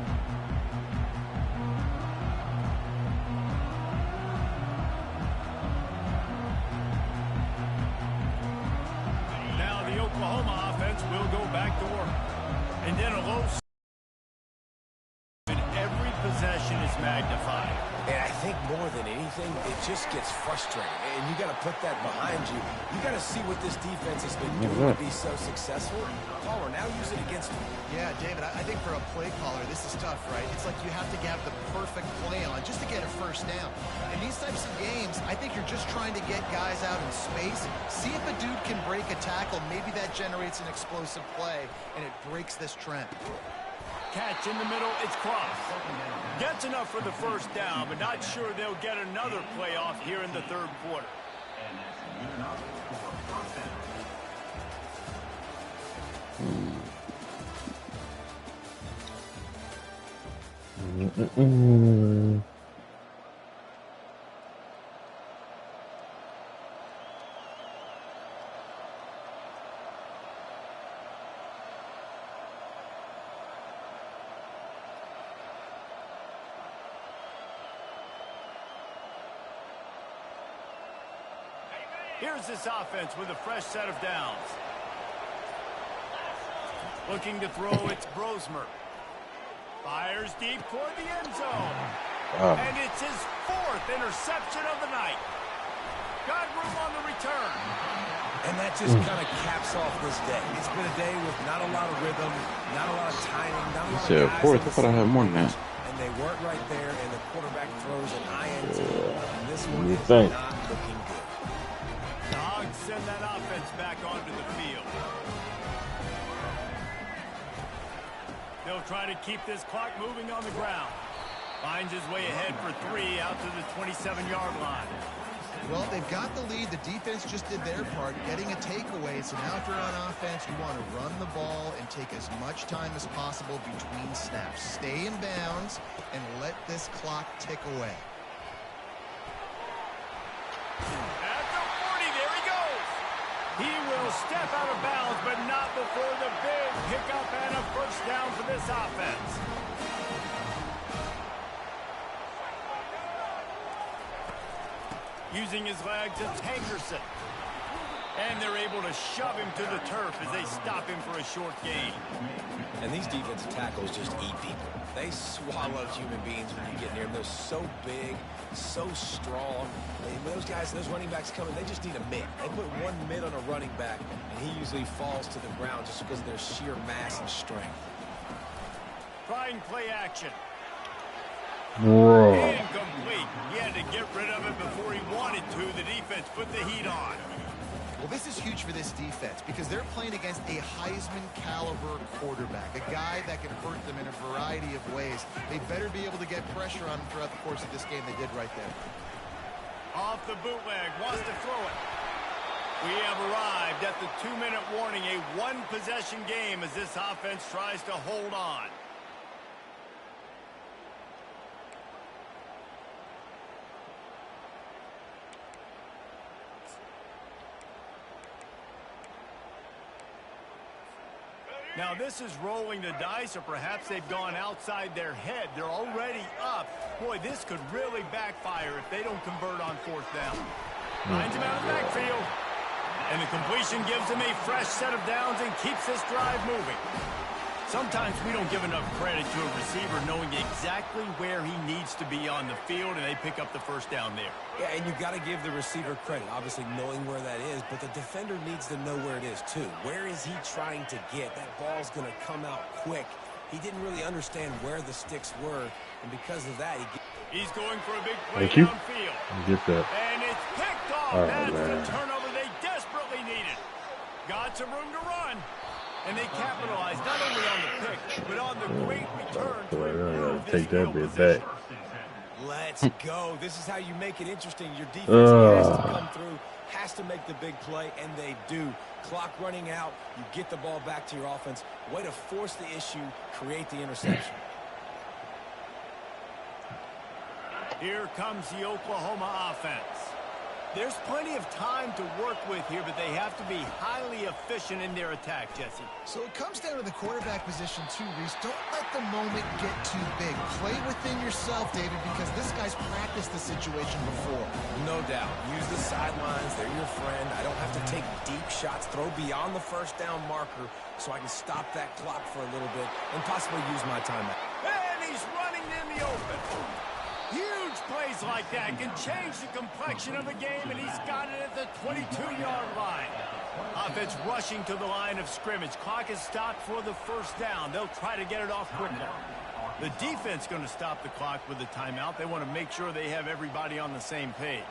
Now the Oklahoma offense will go back to work. And then a low and every possession is magnified. And I think more than anything, it just gets frustrating. And you got to put that behind you. You got to see what this defense has been doing to be so successful. Caller, now use it against them. Yeah, David, I think for a play caller, this is tough, right? It's like you have to have the perfect play on just to get a first down. In these types of games, I think you're just trying to get guys out in space, see if a dude can break a tackle. Maybe that generates an explosive play, and it breaks this trend. Catch in the middle, it's crossed. Gets enough for the first down, but not sure they'll get another playoff here in the third quarter. Here's this offense with a fresh set of downs. Looking to throw, it's Brosmer. Fires deep toward the end zone. And it's his 4th interception of the night. Got room on the return. And that just kind of caps off this day. It's been a day with not a lot of rhythm, not a lot of timing, not a lot of guys. 4th. I thought I had more than that. And they weren't right there, and the quarterback throws an INT. And this one is not looking good. Dogs send that offense back onto the field. They'll try to keep this clock moving on the ground. Finds his way ahead for 3 out to the 27-yard line. Well, they've got the lead. The defense just did their part, getting a takeaway. So now if you're on offense, you want to run the ball and take as much time as possible between snaps. Stay in bounds and let this clock tick away. At the 40, there he goes. He will step out of bounds, but not before the big pickup and a first down for this offense. Using his legs, it's Hankerson. And they're able to shove him to the turf as they stop him for a short gain. And these defensive tackles just eat people. They swallow human beings when you get near them. They're so big, so strong. When those guys, those running backs come in, they just need a mid. They put one mid on a running back, and he usually falls to the ground just because of their sheer mass and strength. Trying play action. Whoa. Incomplete. He had to get rid of it before he wanted to. The defense put the heat on. Well, this is huge for this defense because they're playing against a Heisman caliber quarterback, a guy that can hurt them in a variety of ways. They better be able to get pressure on him throughout the course of this game. They did right there. Off the bootleg, wants to throw it. We have arrived at the 2-minute warning, a one-possession game as this offense tries to hold on. Now this is rolling the dice, or perhaps they've gone outside their head. They're already up. Boy, this could really backfire if they don't convert on 4th down. Finds him out of the backfield. And the completion gives him a fresh set of downs and keeps this drive moving. Sometimes we don't give enough credit to a receiver knowing exactly where he needs to be on the field, and they pick up the 1st down there. Yeah, and you got to give the receiver credit, obviously knowing where that is, but the defender needs to know where it is too. Where is he trying to get? That ball's going to come out quick. He didn't really understand where the sticks were, and because of that, he's going for a big play downfield. Get that. And it's picked off. That's the turnover they desperately needed. Got some room to run. And they capitalized not only on the pick, but on the great return. Take that bit back. Let's go. This is how you make it interesting. Your defense has to come through, has to make the big play, and they do. Clock running out, you get the ball back to your offense. Way to force the issue, create the interception. Here comes the Oklahoma offense. There's plenty of time to work with here, but they have to be highly efficient in their attack, Jesse. So it comes down to the quarterback position too, Reese. Don't let the moment get too big. Play within yourself, David, because this guy's practiced the situation before. No doubt. Use the sidelines. They're your friend. I don't have to take deep shots, throw beyond the 1st down marker so I can stop that clock for a little bit and possibly use my timeout. And he's running in the open. Huge plays like that can change the complexion of a game, and he's got it at the 22-yard line. Offense rushing to the line of scrimmage. Clock is stopped for the 1st down. They'll try to get it off quickly. The defense going to stop the clock with the timeout. They want to make sure they have everybody on the same page.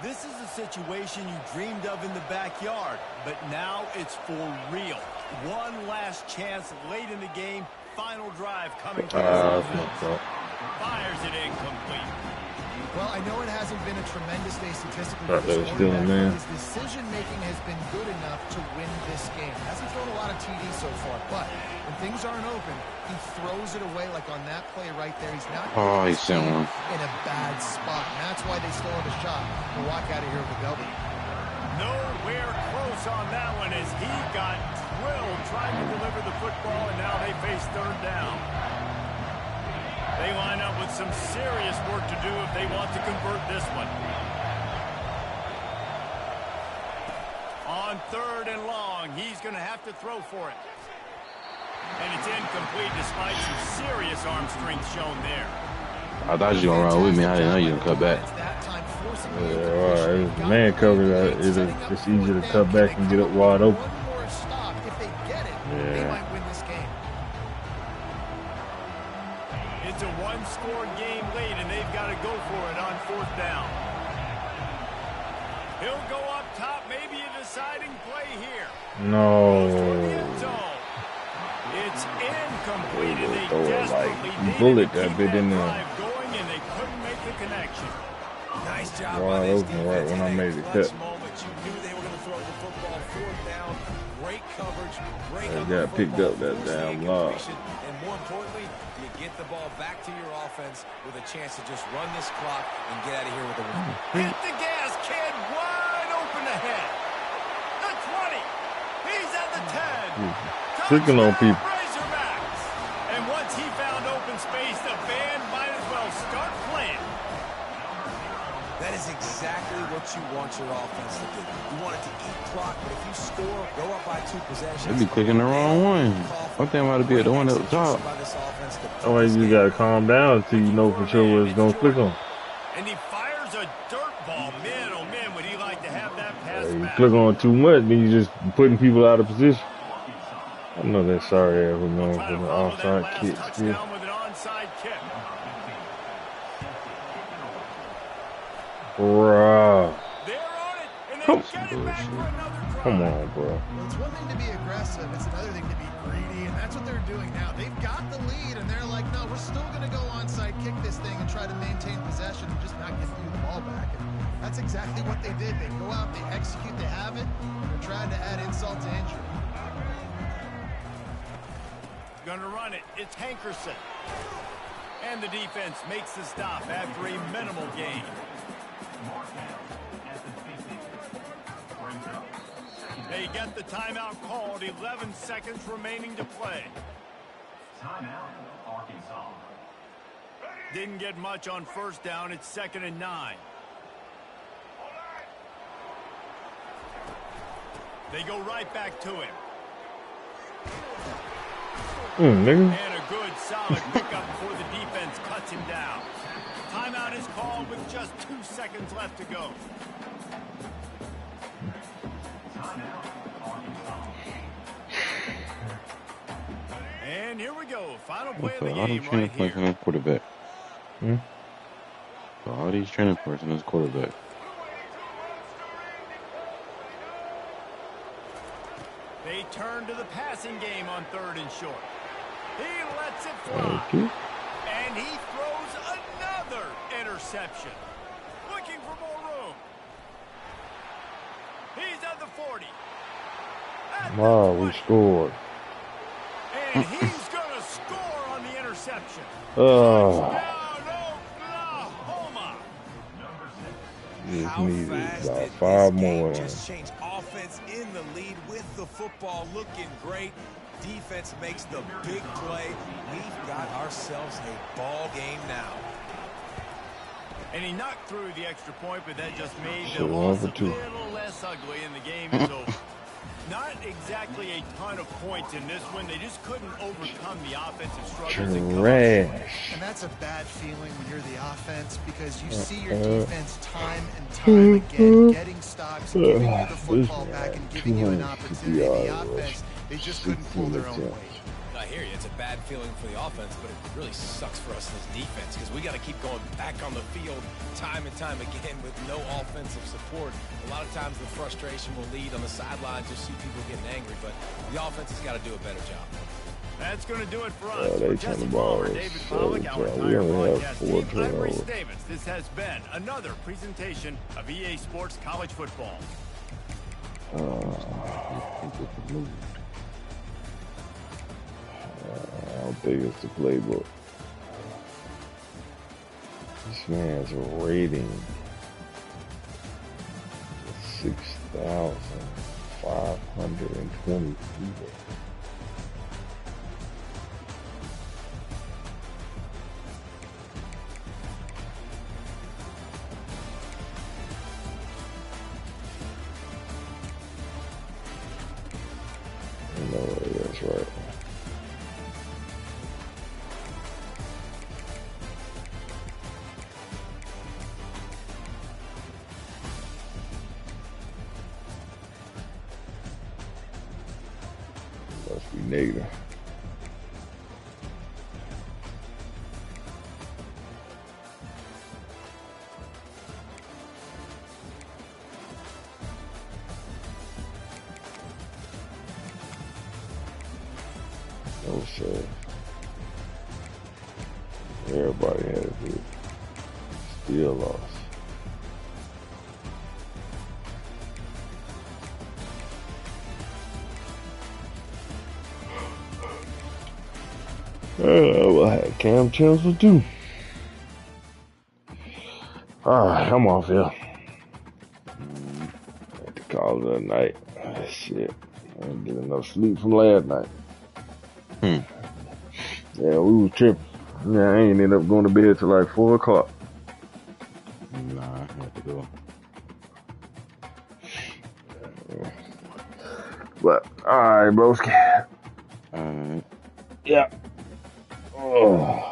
This is a situation you dreamed of in the backyard, but now it's for real. One last chance late in the game. Final drive coming from the offense. Fires it incomplete. Well, I know it hasn't been a tremendous day statistically, but his decision-making has been good enough to win this game. Hasn't thrown a lot of TDs so far, but when things aren't open, he throws it away like on that play right there. He's not in a bad spot, and that's why they still have a shot to walk out of here with a W. Nowhere close on that one as he got drilled trying to deliver the football, and now they face 3rd down. They line up with some serious work to do if they want to convert this one. On 3rd and long, he's going to have to throw for it. And it's incomplete despite some serious arm strength shown there. I thought you were going to run with me. I didn't know you were going to cut back. Yeah, man cover, it's easier to cut back and get it wide open. One more stop. If they get it, they might win this game. It's a one-score game late, and they've got to go for it on 4th down. He'll go up top, maybe a deciding play here. No. It's incomplete, and they desperately bullet that bit in there. Going, and they couldn't make the connection. Nice job wide open right when I made the cut. Moment. You knew they were going to throw the football 4th down. Great coverage. Great they got picked up that damn lob. And more importantly, you get the ball back to your offense with a chance to just run this clock and get out of here with a win. Hit the gas, kid. Wide open ahead. The 20. He's at the 10. Tricking on people. Razorbacks. And once he found open space, the band might as well start playing. That is exactly what you want your offense to do. You want it to eat clock, but if you score, go up by 2 possessions. They be clicking the wrong one. One thing about to be at the one at the top. Oh, you gotta calm down until you know for sure what it's gonna click on. And he fires a dirt ball. Man, oh man, would he like to have that pass You back. click on too much, then you just putting people out of position. I know that sorry ass was going for the offside kick. Touchdown with an onside kick. Bruh. They're on it, and Come, Get it back for another try. come on, bro. Well, it's one thing to be aggressive. It's another thing to be greedy, and that's what they're doing now. They've got the lead, and they're like, no, we're still going to go onside, kick this thing, and try to maintain possession and just not give you the ball back. And that's exactly what they did. They go out, they execute, they have it, and they're trying to add insult to injury. Gonna run it. It's Hankerson. And the defense makes the stop after a minimal gain. They get the timeout called. 11 seconds remaining to play. Timeout, Arkansas. Didn't get much on first down. It's 2nd and 9. They go right back to him. Nigga. And a good, solid pickup before the defense cuts him down. Timeout is called with just 2 seconds left to go. And here we go. Final play of the game right here. Quarterback. So all these training points in this quarterback. They turn to the passing game on 3rd and short. He lets it fly. And he throws another interception. Looking for more room. He's at the 40. Wow, we scored. And he's going to score on the interception. Oh. Oklahoma. Just needed about 5 more. Just change offense in the lead with the football looking great. Defense makes the big play. We've got ourselves a ball game now. And he knocked through the extra point, but that just made the loss a little less ugly, and the game is over. Not exactly a ton of points in this one. They just couldn't overcome the offensive struggles. And that's a bad feeling when you're the offense, because you see your defense time and time again getting stops, giving you the football back, and giving you an opportunity. The offense, they just couldn't pull their own weight. I hear you. It's a bad feeling for the offense, but it really sucks for us as defense because we got to keep going back on the field time and time again with no offensive support. A lot of times the frustration will lead on the sidelines. Just see people getting angry, but the offense has got to do a better job. That's going to do it for us. They For turn the Jesse ball. Palmer, David Pollack, our We entire only broadcast have 4 team, I'm Reese turnovers. Davis. This has been another presentation of EA Sports College Football. I don't think it's the playbook. This man's rating 6,520 people. No, that's right. Must be negative. No, sir. Everybody had it good. Still lost. Well, I had Cam Chancellor too. Alright, I'm off here. Had to call it a night. Shit. I didn't get enough sleep from last night. Yeah, we was tripping. Yeah, I ain't end up going to bed till like 4 o'clock. Nah, I have to go. But, alright, broski. Alright. Yeah. Oh.